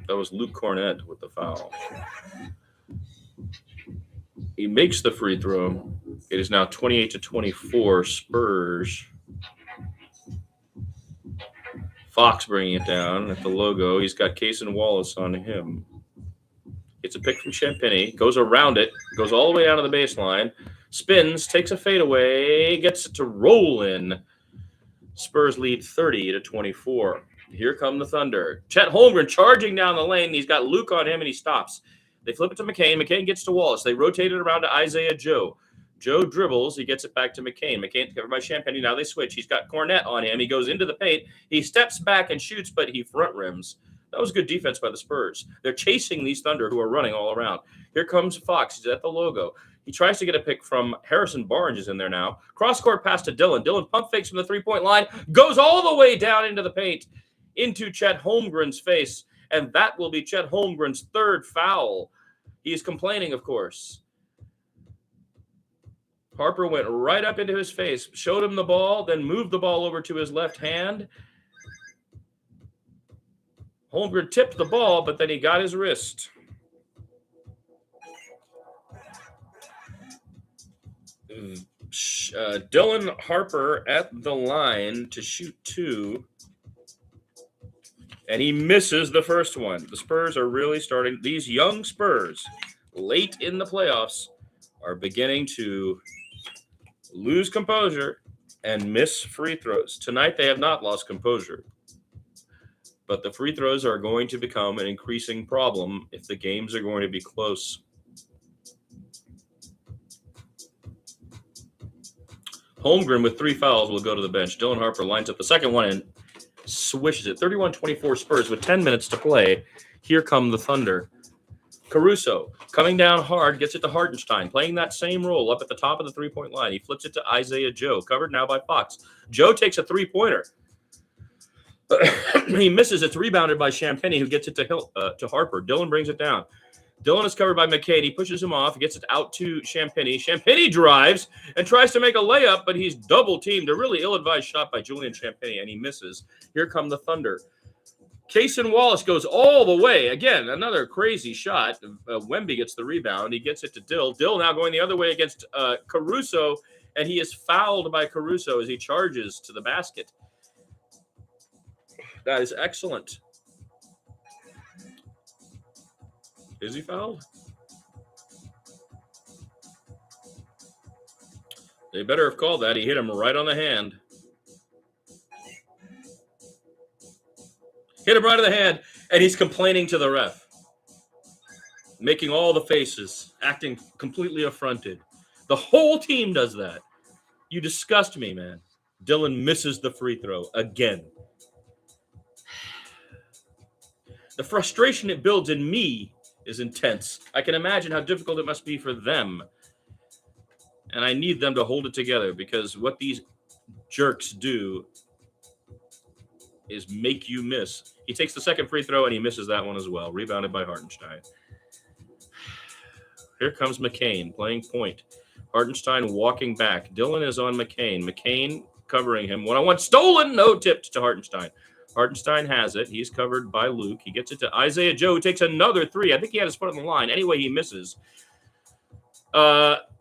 That was Luke Cornett with the foul. He makes the free throw. It is now 28-24 Spurs. Fox bringing it down at the logo. He's got Cason Wallace on him. Gets a pick from Champagny, goes around it, goes all the way out of the baseline, spins, takes a fadeaway, gets it to roll in. Spurs lead 30-24. Here come the Thunder. Chet Holmgren charging down the lane. He's got Luke on him, and he stops. They flip it to McCain. McCain gets to Wallace. They rotate it around to Isaiah Joe. Joe dribbles. He gets it back to McCain. McCain covered by Champagny. Now they switch. He's got Cornett on him. He goes into the paint. He steps back and shoots, but he front rims. That was good defense by the Spurs. They're chasing these Thunder who are running all around. Here comes Fox. He's at the logo. He tries to get a pick from Harrison Barnes is in there now. Cross-court pass to Dylan. Dylan pump fakes from the three-point line. Goes all the way down into the paint. into Chet Holmgren's face, and that will be Chet Holmgren's third foul. He's complaining, of course. Harper went right up into his face, showed him the ball, then moved the ball over to his left hand. Holmgren tipped the ball, but then he got his wrist. Dylan Harper at the line to shoot 2. And he misses the first one. The Spurs are really starting. These young Spurs, late in the playoffs, are beginning to lose composure and miss free throws. Tonight, they have not lost composure. But the free throws are going to become an increasing problem if the games are going to be close. Holmgren with 3 fouls will go to the bench. Dylan Harper lines up the second one and swishes it. 31-24 Spurs with 10 minutes to play. Here come the Thunder. Caruso coming down hard, gets it to Hartenstein, playing that same role up at the top of the three-point line. He flips it to Isaiah Joe, covered now by Fox. Joe takes a three-pointer. He misses. It's rebounded by Champagny, who gets it to Harper. Dylan brings it down. Dylan is covered by McCade. He pushes him off. He gets it out to Champagny. Champagny drives and tries to make a layup, but he's double-teamed. A really ill-advised shot by Julian Champagny, and he misses. Here come the Thunder. Cason Wallace goes all the way. Again, another crazy shot. Wemby gets the rebound. He gets it to Dill. Dill now going the other way against Caruso, and he is fouled by Caruso as he charges to the basket. That is excellent. Is he fouled? They better have called that. He hit him right on the hand. Hit him right on the hand, and he's complaining to the ref. Making all the faces, acting completely affronted. The whole team does that. You disgust me, man. Dylan misses the free throw again. The frustration it builds in me is intense. I can imagine how difficult it must be for them. And I need them to hold it together, because what these jerks do is make you miss. He takes the second free throw and he misses that one as well. Rebounded by Hartenstein. Here comes McCain playing point. Hartenstein walking back. Dylan is on McCain. McCain covering him. One-on-one stolen. No, tipped to Hartenstein. Hartenstein has it. He's covered by Luke. He gets it to Isaiah Joe, who takes another 3. I think he had his foot on the line. Anyway, he misses.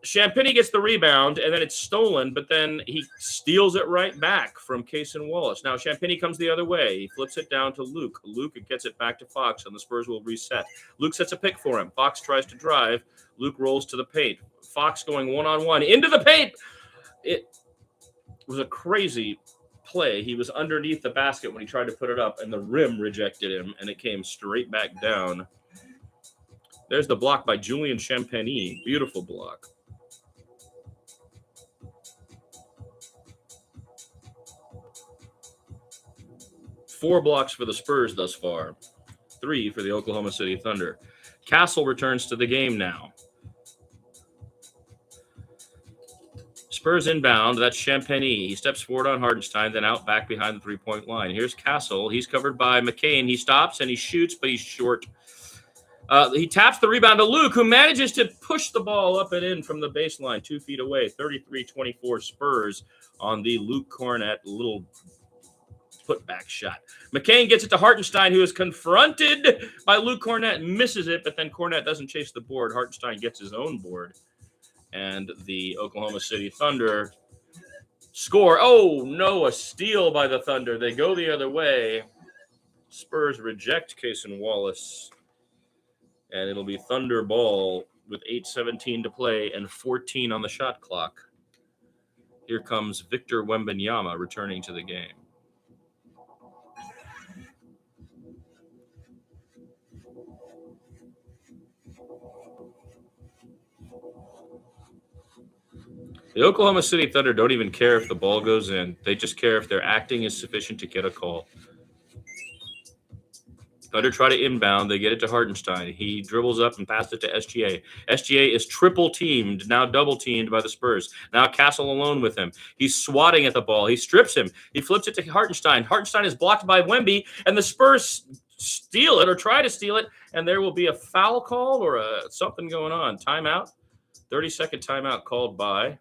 Champagny gets the rebound, and then it's stolen, but then he steals it right back from Cason Wallace. Now, Champagny comes the other way. He flips it down to Luke. Luke gets it back to Fox, and the Spurs will reset. Luke sets a pick for him. Fox tries to drive. Luke rolls to the paint. Fox going one-on-one into the paint. It was a crazy play. He was underneath the basket when he tried to put it up, and the rim rejected him, and it came straight back down. There's the block by Julian Champagny. Beautiful block. Four blocks for the Spurs thus far. 3 for the Oklahoma City Thunder. Castle returns to the game now. Spurs inbound. That's Champagny. He steps forward on Hartenstein, then out back behind the three-point line. Here's Castle. He's covered by McCain. He stops and he shoots, but he's short. He taps the rebound to Luke, who manages to push the ball up and in from the baseline, 2 feet away. 33-24 Spurs on the Luke Cornett little putback shot. McCain gets it to Hartenstein, who is confronted by Luke Cornett, misses it, but then Cornett doesn't chase the board. Hartenstein gets his own board, and the Oklahoma City Thunder score. Oh, no, a steal by the Thunder. They go the other way. Spurs reject Cason Wallace. And it'll be Thunder ball with 8:17 to play and 14 on the shot clock. Here comes Victor Wembanyama returning to the game. The Oklahoma City Thunder don't even care if the ball goes in. They just care if their acting is sufficient to get a call. Thunder try to inbound. They get it to Hartenstein. He dribbles up and passes it to SGA. SGA is triple teamed, now double teamed by the Spurs. Now Castle alone with him. He's swatting at the ball. He strips him. He flips it to Hartenstein. Hartenstein is blocked by Wemby, and the Spurs steal it or try to steal it, and there will be a foul call or something going on. Timeout. 30-second timeout called by,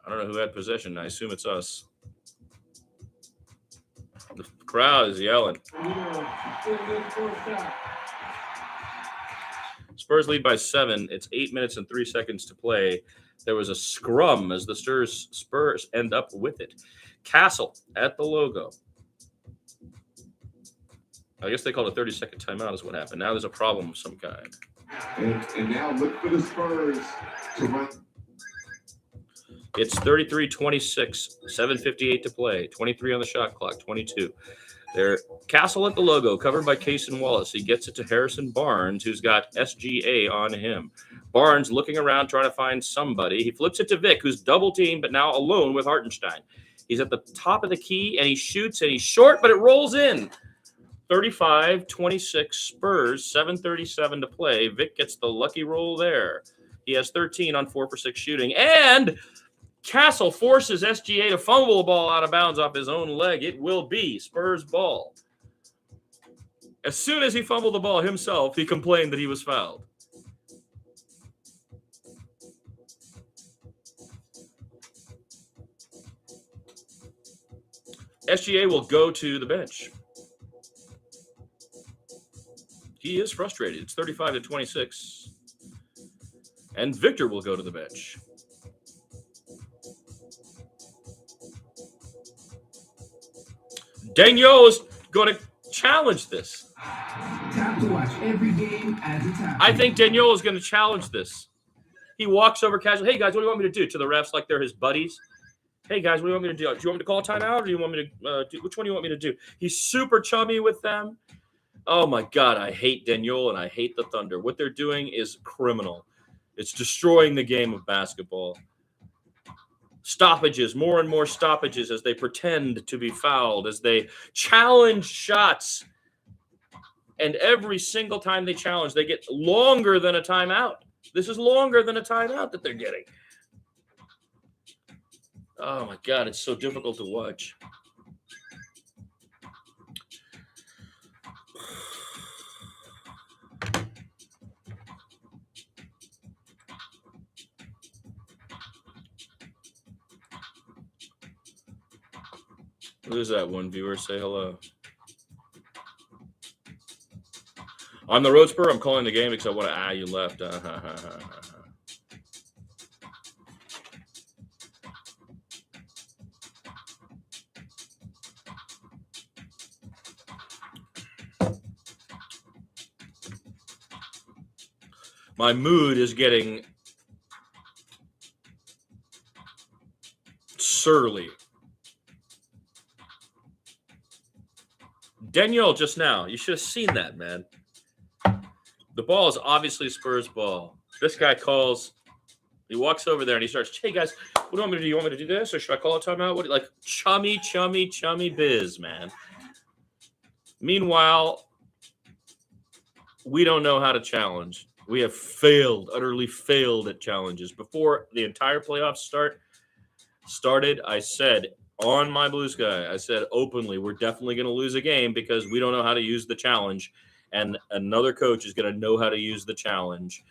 I don't know who had possession. I assume it's us. The crowd is yelling. Spurs lead by 7. It's 8 minutes and 3 seconds to play. There was a scrum as the Spurs end up with it. Castle at the logo. I guess they called a 30-second timeout is what happened. Now there's a problem of some kind. And now look for the Spurs to run. It's 33-26, 7:58 to play, 23 on the shot clock, 22. They're Castle at the logo, covered by Cason Wallace. He gets it to Harrison Barnes, who's got SGA on him. Barnes looking around, trying to find somebody. He flips it to Vic, who's double teamed, but now alone with Hartenstein. He's at the top of the key, and he shoots, and he's short, but it rolls in. 35-26 Spurs, 7:37 to play. Vic gets the lucky roll there. He has 13 on 4 for 6 shooting, and Castle forces SGA to fumble the ball out of bounds off his own leg. It will be Spurs ball. As soon as he fumbled the ball himself, he complained that he was fouled. SGA will go to the bench. He is frustrated. It's 35-26. And Victor will go to the bench. Daniel is going to challenge this. Tap to watch every game as it's happening. I think Daniel is going to challenge this. He walks over casually. Hey, guys, what do you want me to do? To the refs like they're his buddies. Hey, guys, what do you want me to do? Do you want me to call a timeout or do you want me to do? Which one do you want me to do? He's super chummy with them. Oh, my God, I hate Daniel and I hate the Thunder. What they're doing is criminal. It's destroying the game of basketball. Stoppages, more and more stoppages as they pretend to be fouled, as they challenge shots. And every single time they challenge, they get longer than a timeout. This is longer than a timeout that they're getting. Oh, my God, it's so difficult to watch. Who's that one viewer? Say hello. On the Road Spur, I'm calling the game because I want to. You left. My mood is getting surly. Daniel just now. You should have seen that, man. The ball is obviously Spurs ball. This guy calls. He walks over there and he starts, hey, guys, what do you want me to do? You want me to do this or should I call a timeout? What, like chummy biz, man. Meanwhile, we don't know how to challenge. We have utterly failed at challenges. Before the entire playoffs started, I said on my Blue Sky, I said openly, we're definitely going to lose a game because we don't know how to use the challenge. And another coach is going to know how to use the challenge.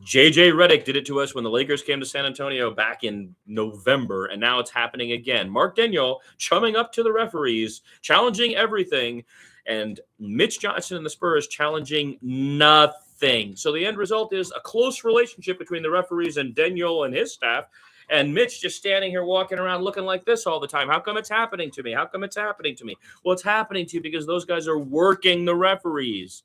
JJ Redick did it to us when the Lakers came to San Antonio back in November, and now it's happening again. Mark Daniel chumming up to the referees, challenging everything, and Mitch Johnson and the Spurs challenging nothing. So the end result is a close relationship between the referees and Daniel and his staff, and Mitch just standing here walking around looking like this all the time. How come it's happening to me? How come it's happening to me? Well, it's happening to you because those guys are working the referees.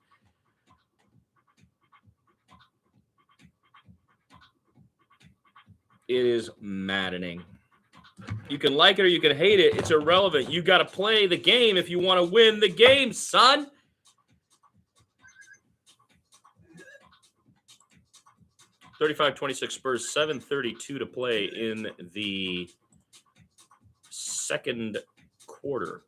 It is maddening. You can like it or you can hate it. It's irrelevant. You got to play the game if you want to win the game, son. (35-26) Spurs, 7:32 to play in the second quarter.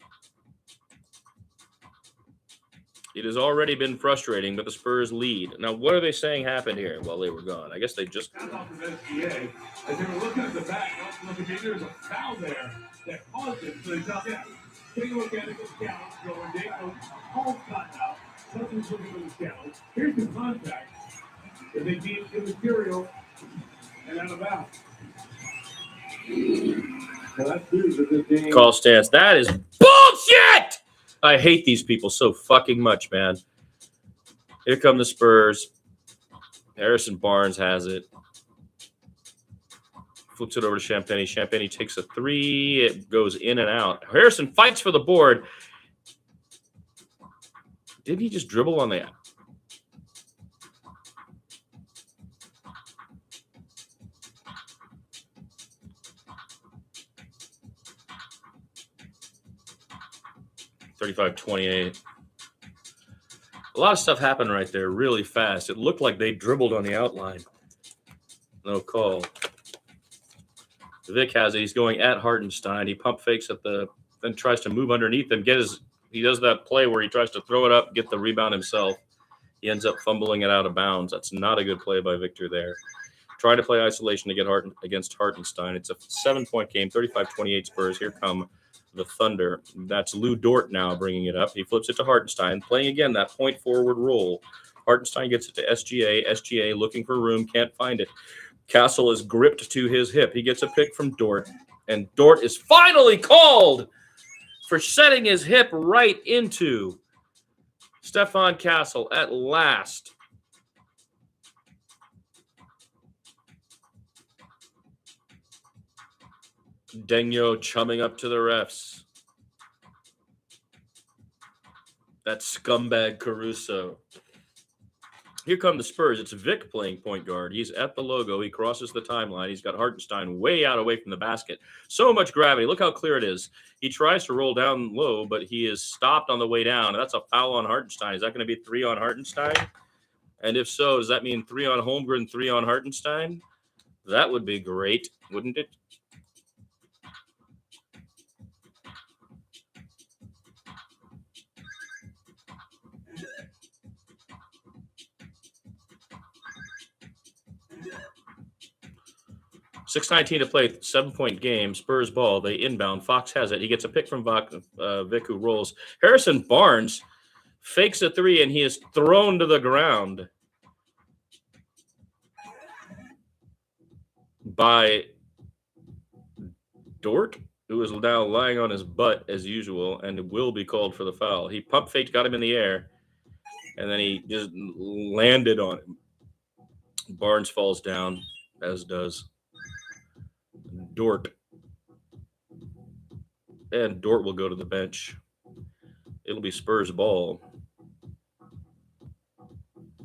It has already been frustrating, but the Spurs lead. Now, what are they saying happened here while they were gone? I guess they just... As they were looking at the back, there was a foul there that caused it. So they thought, yeah, take a look at it, the scouts going, they go, all cut out. Something's looking at the scouts. Here's the contact. If they deem the material and out of bounds. Call stance. That is bullshit! I hate these people so fucking much, man. Here come the Spurs. Harrison Barnes has it. Flips it over to Champagny. Champagny takes a three. It goes in and out. Harrison fights for the board. Didn't he just dribble on the... 35-28. A lot of stuff happened right there really fast. It looked like they dribbled on the outline. No call. Vic has it. He's going at Hartenstein. He pump fakes at the... Then tries to move underneath and get his... He does that play where he tries to throw it up, get the rebound himself. He ends up fumbling it out of bounds. That's not a good play by Victor there. Trying to play isolation to get against Hartenstein. It's a 7-point game, 35-28 Spurs. Here come the Thunder. That's Lou Dort now bringing it up. He flips it to Hartenstein, playing again that point forward roll. Hartenstein gets it to SGA. SGA looking for room, can't find it. Castle is gripped to his hip. He gets a pick from Dort, and Dort is finally called for setting his hip right into Stefan Castle at last. Degno chumming up to the refs. That scumbag Caruso. Here come the Spurs. It's Vic playing point guard. He's at the logo. He crosses the timeline. He's got Hartenstein way out away from the basket. So much gravity. Look how clear it is. He tries to roll down low, but he is stopped on the way down. That's a foul on Hartenstein. Is that going to be 3 on Hartenstein? And if so, does that mean 3 on Holmgren, 3 on Hartenstein? That would be great, wouldn't it? .6:19 to play, 7-point game. Spurs ball. They inbound. Fox has it. He gets a pick from Vic, who rolls. Harrison Barnes fakes a three, and he is thrown to the ground by Dort, who is now lying on his butt as usual and will be called for the foul. He pump faked, got him in the air, and then he just landed on him. Barnes falls down, as does Dort. And Dort will go to the bench. It'll be Spurs ball.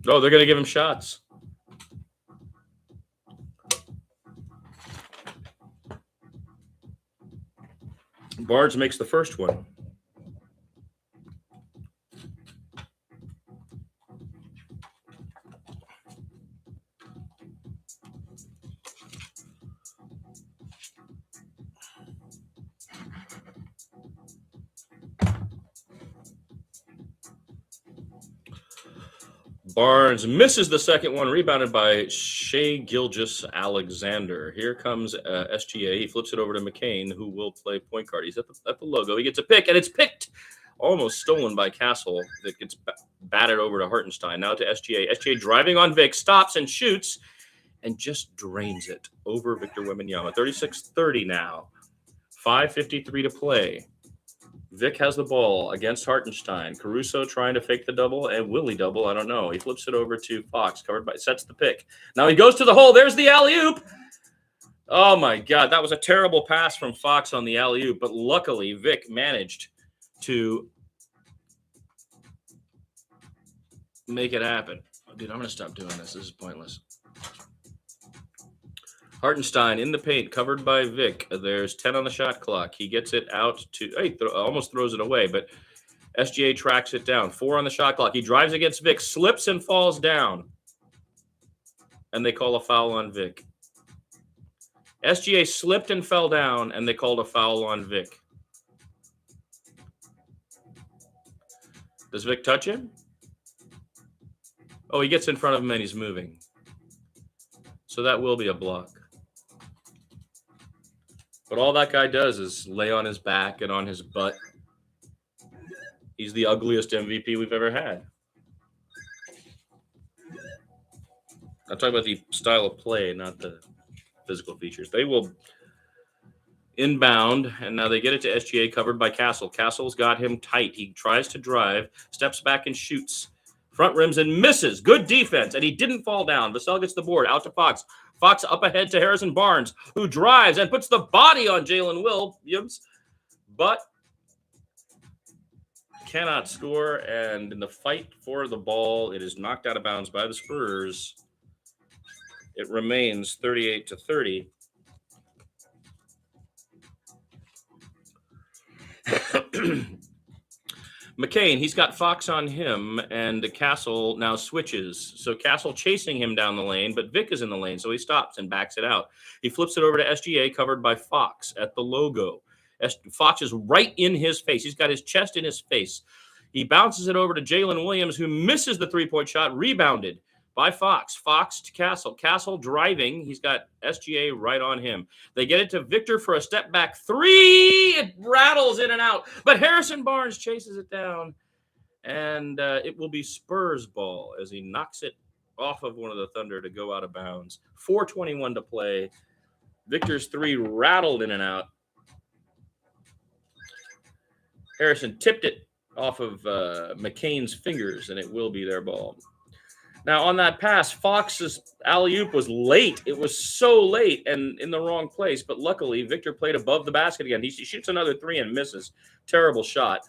Oh, they're going to give him shots. Barnes makes the first one. Barnes misses the second one, rebounded by Shea Gilgeous-Alexander. Here comes SGA. He flips it over to McCain, who will play point guard. He's at the logo. He gets a pick, and it's picked, almost stolen by Castle. That gets batted over to Hartenstein. Now to SGA. SGA driving on Vic, stops and shoots, and just drains it over Victor Wembanyama. 36-30 now. 5:53 to play. Vic has the ball against Hartenstein. Caruso trying to fake the double, and will he double? I don't know. He flips it over to Fox, covered by, sets the pick. Now he goes to the hole. There's the alley-oop. Oh, my God. That was a terrible pass from Fox on the alley-oop, but luckily Vic managed to make it happen. Oh, dude, I'm going to stop doing this. This is pointless. Hartenstein in the paint, covered by Vic. There's 10 on the shot clock. He gets it out to, almost throws it away, but SGA tracks it down. 4 on the shot clock. He drives against Vic, slips and falls down. And they call a foul on Vic. SGA slipped and fell down, and they called a foul on Vic. Does Vic touch him? Oh, he gets in front of him and he's moving. So that will be a block. But all that guy does is lay on his back and on his butt. He's the ugliest MVP we've ever had. I'm talking about the style of play, not the physical features. They will inbound, and now they get it to SGA, covered by Castle. Castle's got him tight. He tries to drive, steps back and shoots. Front rims and misses. Good defense, and he didn't fall down. Vassell gets the board, out to Fox. Fox up ahead to Harrison Barnes, who drives and puts the body on Jalen Williams, but cannot score. And in the fight for the ball, it is knocked out of bounds by the Spurs. It remains 38-30. McCain, he's got Fox on him, and Castle now switches. So Castle chasing him down the lane, but Vic is in the lane, so he stops and backs it out. He flips it over to SGA, covered by Fox at the logo. Fox is right in his face. He's got his chest in his face. He bounces it over to Jalen Williams, who misses the three-point shot, rebounded by Fox. Fox to Castle. Castle driving. He's got SGA right on him. They get it to Victor for a step back three. It rattles in and out, but Harrison Barnes chases it down, and it will be Spurs ball as he knocks it off of one of the Thunder to go out of bounds. 4:21 to play. Victor's three rattled in and out. Harrison tipped it off of McCain's fingers, and it will be their ball. Now, on that pass, Fox's alley-oop was late. It was so late and in the wrong place, but luckily, Victor played above the basket again. He shoots another three and misses. Terrible shot.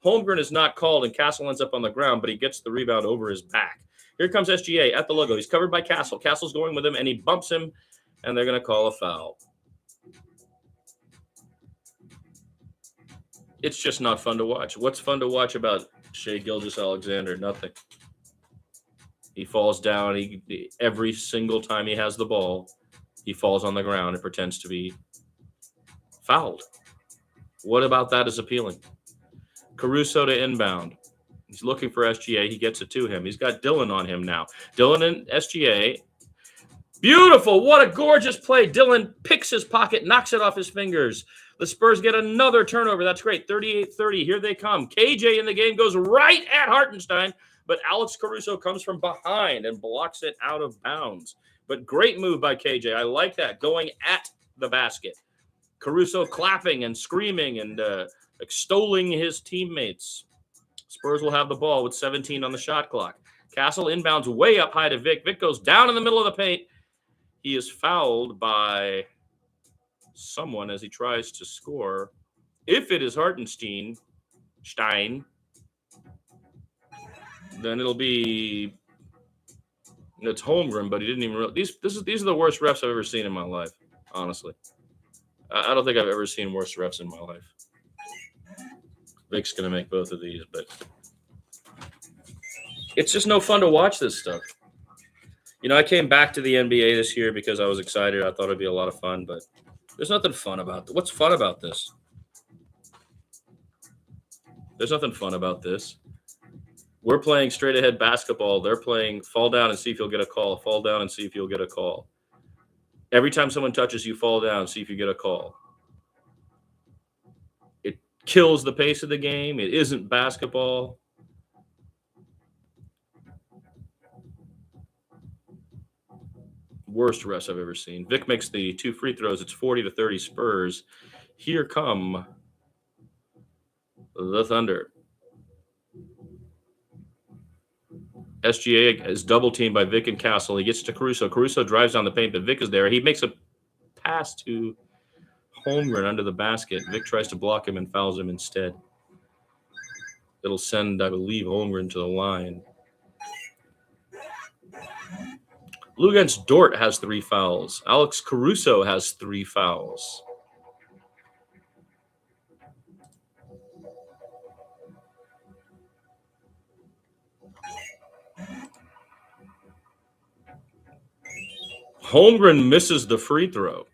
Holmgren is not called, and Castle ends up on the ground, but he gets the rebound over his back. Here comes SGA at the logo. He's covered by Castle. Castle's going with him, and he bumps him, and they're going to call a foul. It's just not fun to watch. What's fun to watch about Shai Gilgeous-Alexander? Nothing. He falls down. Every single time he has the ball, he falls on the ground and pretends to be fouled. What about that is appealing? Caruso to inbound. He's looking for SGA. He gets it to him. He's got Dillon on him now. Dillon and SGA. Beautiful. What a gorgeous play. Dillon picks his pocket, knocks it off his fingers. The Spurs get another turnover. That's great. 38-30. Here they come. KJ in the game goes right at Hartenstein, but Alex Caruso comes from behind and blocks it out of bounds. But great move by KJ. I like that, going at the basket. Caruso clapping and screaming and extolling his teammates. Spurs will have the ball with 17 on the shot clock. Castle inbounds way up high to Vic. Vic goes down in the middle of the paint. He is fouled by someone as he tries to score. If it is Hartenstein, then it'll be it's Holmgren, but he didn't even these are the worst refs I've ever seen in my life, honestly. I don't think I've ever seen worse refs in my life. Vic's going to make both of these, but it's just no fun to watch this stuff. You know, I came back to the NBA this year because I was excited. I thought it'd be a lot of fun, but there's nothing fun about it. What's fun about this? There's nothing fun about this. We're playing straight ahead basketball. They're playing fall down and see if you'll get a call. Fall down and see if you'll get a call. Every time someone touches you, fall down, see if you get a call. It kills the pace of the game. It isn't basketball. Worst refs I've ever seen. Vic makes the two free throws. It's 40-30 Spurs. Here come the Thunder. SGA is double teamed by Vic and Castle. He gets to Caruso. Caruso drives down the paint, but Vic is there. He makes a pass to Holmgren under the basket. Vic tries to block him and fouls him instead. It'll send, I believe, Holmgren to the line. Luguentz Dort has 3 fouls. Alex Caruso has 3 fouls. Holmgren misses the free throw.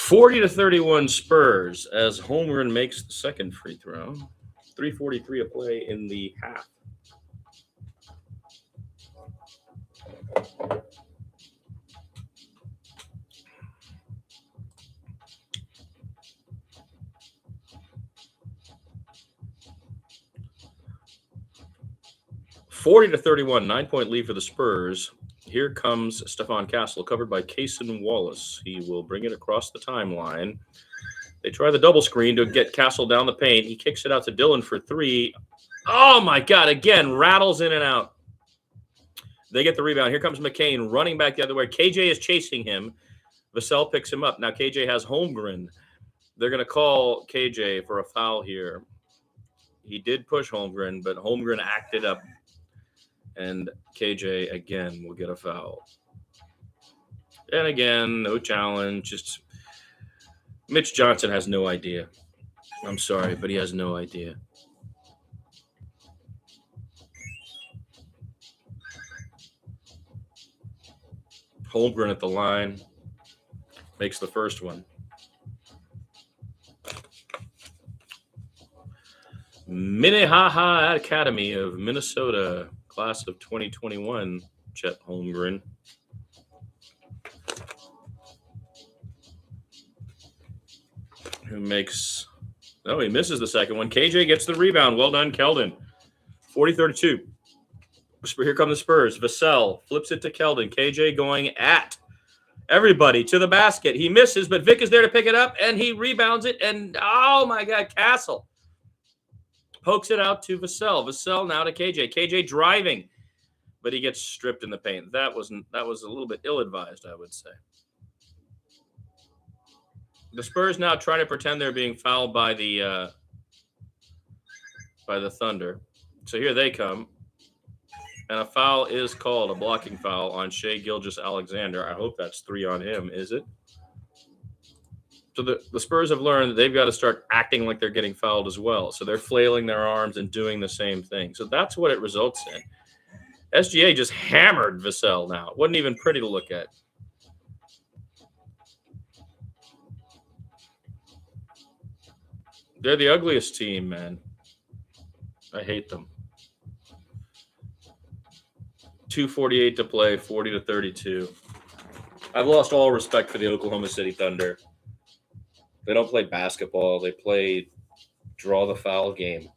40-31 Spurs as Holmgren makes the second free throw. 3:43 of play in the half. (40-31), 9-point lead for the Spurs. Here comes Stephon Castle, covered by Cason Wallace. He will bring it across the timeline. They try the double screen to get Castle down the paint. He kicks it out to Dillon for three. Oh, my God. Again, rattles in and out. They get the rebound. Here comes McCain running back the other way. KJ is chasing him. Vassell picks him up. Now KJ has Holmgren. They're going to call KJ for a foul here. He did push Holmgren, but Holmgren acted up. And KJ, again, will get a foul. And again, no challenge. Just Mitch Johnson has no idea. I'm sorry, but he has no idea. Holmgren at the line. Makes the first one. Minnehaha Academy of Minnesota, class of 2021, Chet Holmgren. Who makes... Oh, he misses the second one. KJ gets the rebound. Well done, Keldon. 40-32. Here come the Spurs. Vassell flips it to Keldon. KJ going at everybody to the basket. He misses, but Vic is there to pick it up, and he rebounds it. And, oh, my God, Castle pokes it out to Vassell. Vassell now to KJ. KJ driving, but he gets stripped in the paint. That was a little bit ill-advised, I would say. The Spurs now try to pretend they're being fouled by the Thunder. So here they come. And a foul is called, a blocking foul on Shai Gilgeous-Alexander. I hope that's 3 on him, is it? So the Spurs have learned that they've got to start acting like they're getting fouled as well. So they're flailing their arms and doing the same thing. So that's what it results in. SGA just hammered Vassell now. It wasn't even pretty to look at. They're the ugliest team, man. I hate them. 2:48 to play, 40-32. I've lost all respect for the Oklahoma City Thunder. They don't play basketball. They play draw the foul game.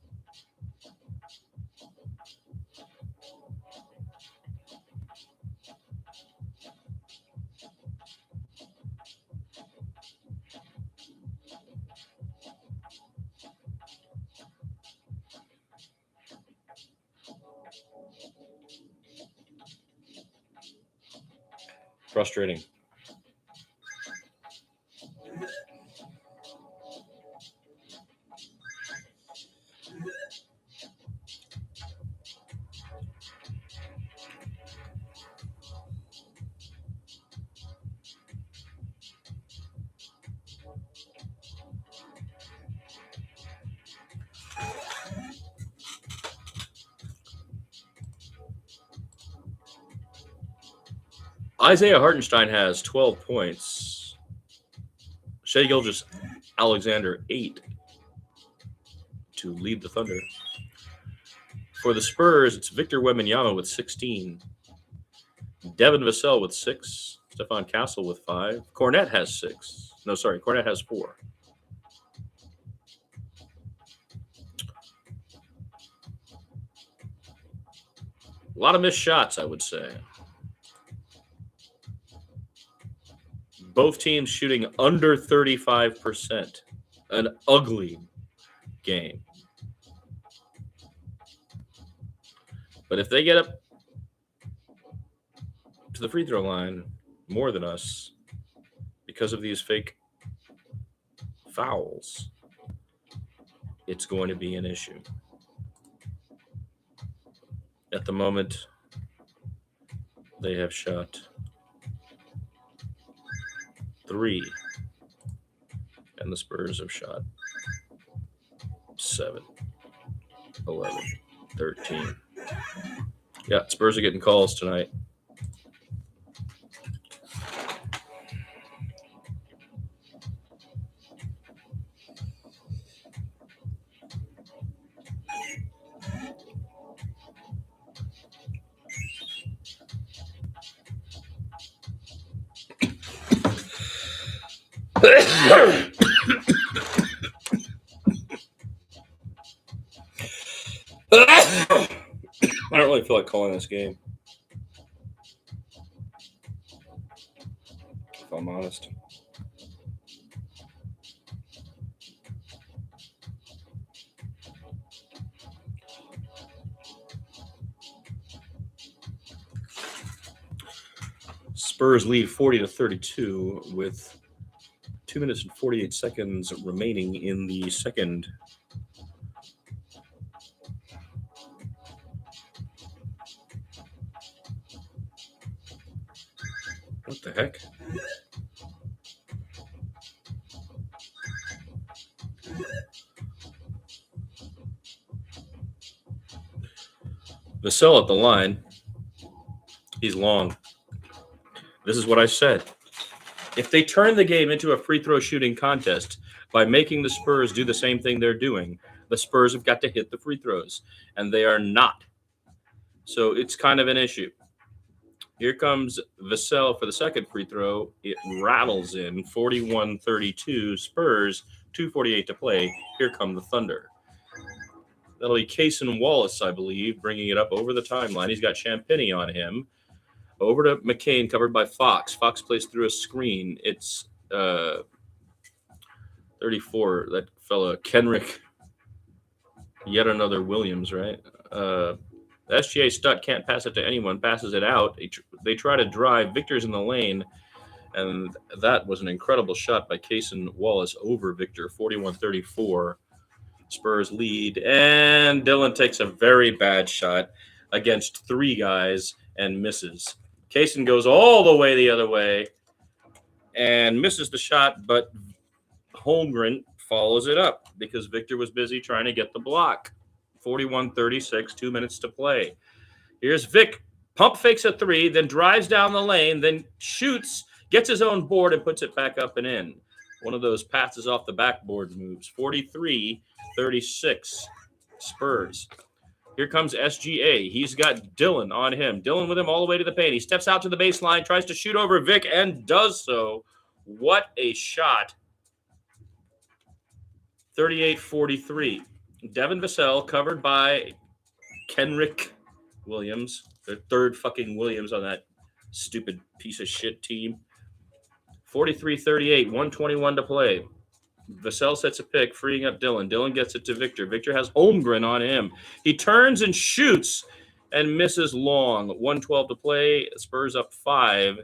Frustrating. Isaiah Hartenstein has 12 points. Shai Gilgeous-Alexander, 8 to lead the Thunder. For the Spurs, it's Victor Wembanyama with 16. Devin Vassell with 6. Stephon Castle with 5. Cornette has 6. No, sorry, Cornette has 4. A lot of missed shots, I would say. Both teams shooting under 35%. An ugly game. But if they get up to the free throw line more than us because of these fake fouls, it's going to be an issue. At the moment, they have shot 3, and the Spurs have shot 7, 11, 13. Yeah, Spurs are getting calls tonight. I don't really feel like calling this game, if I'm honest. Spurs lead 40-32 with 2 minutes and 48 seconds remaining in the second. What the heck? Vassell at the line. He's long. This is what I said. If they turn the game into a free throw shooting contest by making the Spurs do the same thing they're doing, the Spurs have got to hit the free throws, and they are not. So it's kind of an issue. Here comes Vassell for the second free throw. It rattles in 41-32. Spurs, 2:48 to play. Here come the Thunder. That'll be Cason Wallace, I believe, bringing it up over the timeline. He's got Champagnie on him. Over to McCain, covered by Fox. Fox plays through a screen. It's 34. That fella, Kenrick. Yet another Williams, right? SGA Stutt can't pass it to anyone. Passes it out. They try to drive. Victor's in the lane. And that was an incredible shot by Cason Wallace over Victor. 41-34. Spurs lead. And Dillon takes a very bad shot against three guys and misses. Cason goes all the way the other way and misses the shot, but Holmgren follows it up because Victor was busy trying to get the block. 41-36, 2 minutes to play. Here's Vic. Pump fakes a three, then drives down the lane, then shoots, gets his own board, and puts it back up and in. One of those passes off the backboard moves. 43-36, Spurs. Here comes SGA. He's got Dillon on him. Dillon with him all the way to the paint. He steps out to the baseline, tries to shoot over Vic, and does so. What a shot. 38-43. Devin Vassell covered by Kenrick Williams. The third fucking Williams on that stupid piece of shit team. 43-38, 1:21 to play. Vassell sets a pick, freeing up Dillon. Dillon gets it to Victor. Victor has Holmgren on him. He turns and shoots and misses long. 1:12 to play. Spurs up 5.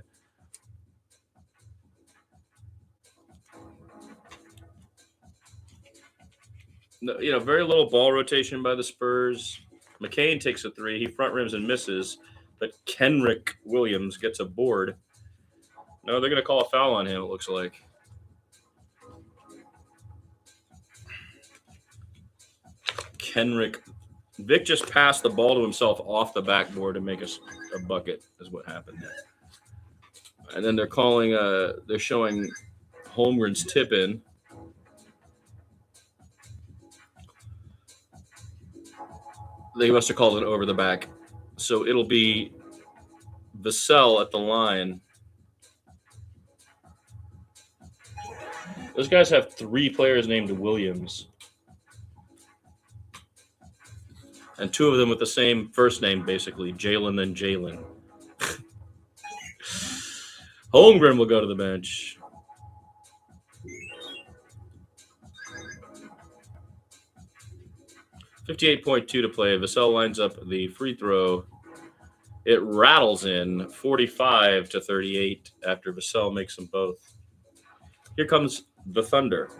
Very little ball rotation by the Spurs. McCain takes a three. He front rims and misses, but Kenrick Williams gets a board. No, they're going to call a foul on him, it looks like. Kenrick. Vic just passed the ball to himself off the backboard to make a bucket is what happened. And then they're calling, they're showing Holmgren's tip in. They must have called it over the back. So it'll be Vassell at the line. Those guys have 3 players named Williams. And 2 of them with the same first name, basically, Jalen and Jalen. Holmgren will go to the bench. .58 to play. Vassell lines up the free throw. It rattles in 45-38 after Vassell makes them both. Here comes the Thunder.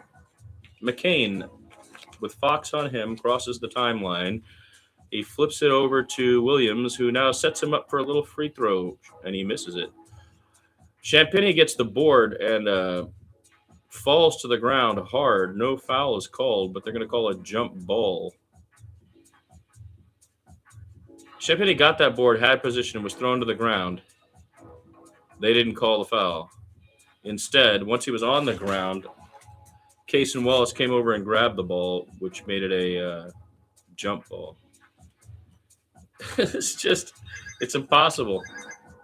McCain, with Fox on him, crosses the timeline. He flips it over to Williams, who now sets him up for a little free throw, and he misses it. Champagnie gets the board and falls to the ground hard. No foul is called, but they're going to call a jump ball. Champagnie got that board, had position, was thrown to the ground. They didn't call the foul. Instead, once he was on the ground, Cason Wallace came over and grabbed the ball, which made it a jump ball. It's impossible.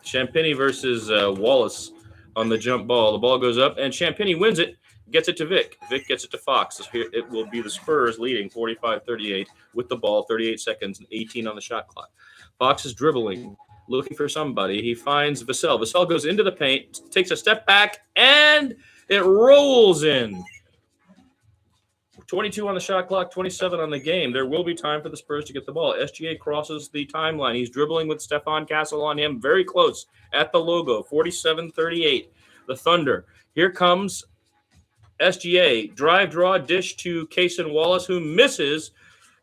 Champagnie versus Wallace on the jump ball. The ball goes up, and Champagnie wins it. Gets it to Vic. Vic gets it to Fox. Here it will be the Spurs leading 45-38 with the ball, 38 seconds and 18 on the shot clock. Fox is dribbling, looking for somebody. He finds Vassell. Vassell goes into the paint, takes a step back, and it rolls in. 22 on the shot clock, 27 on the game. There will be time for the Spurs to get the ball. SGA crosses the timeline. He's dribbling with Stephon Castle on him, very close at the logo, 47-38. The Thunder. Here comes SGA. Drive, draw, dish to Cason Wallace, who misses.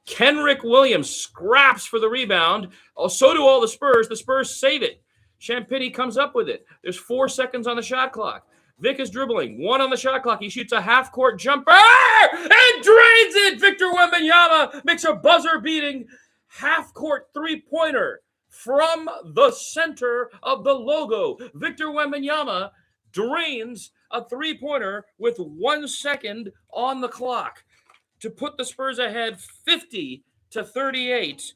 Kenrick Williams scraps for the rebound. So do all the Spurs. The Spurs save it. Champagny comes up with it. There's 4 seconds on the shot clock. Vic is dribbling. 1 on the shot clock. He shoots a half-court jumper and drains it. Victor Wembanyama makes a buzzer-beating half-court three-pointer from the center of the logo. Victor Wembanyama drains a three-pointer with 1 second on the clock to put the Spurs ahead 50-38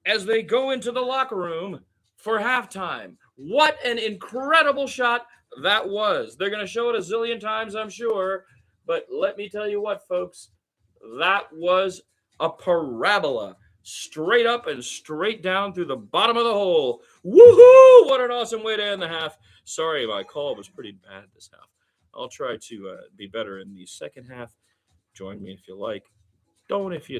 as they go into the locker room for halftime. What an incredible shot that was. They're going to show it a zillion times, I'm sure. But let me tell you what, folks, that was a parabola. Straight up and straight down through the bottom of the hole. Woohoo! What an awesome way to end the half. Sorry, my call was pretty bad this half. I'll try to be better in the second half. Join me if you like. Don't if you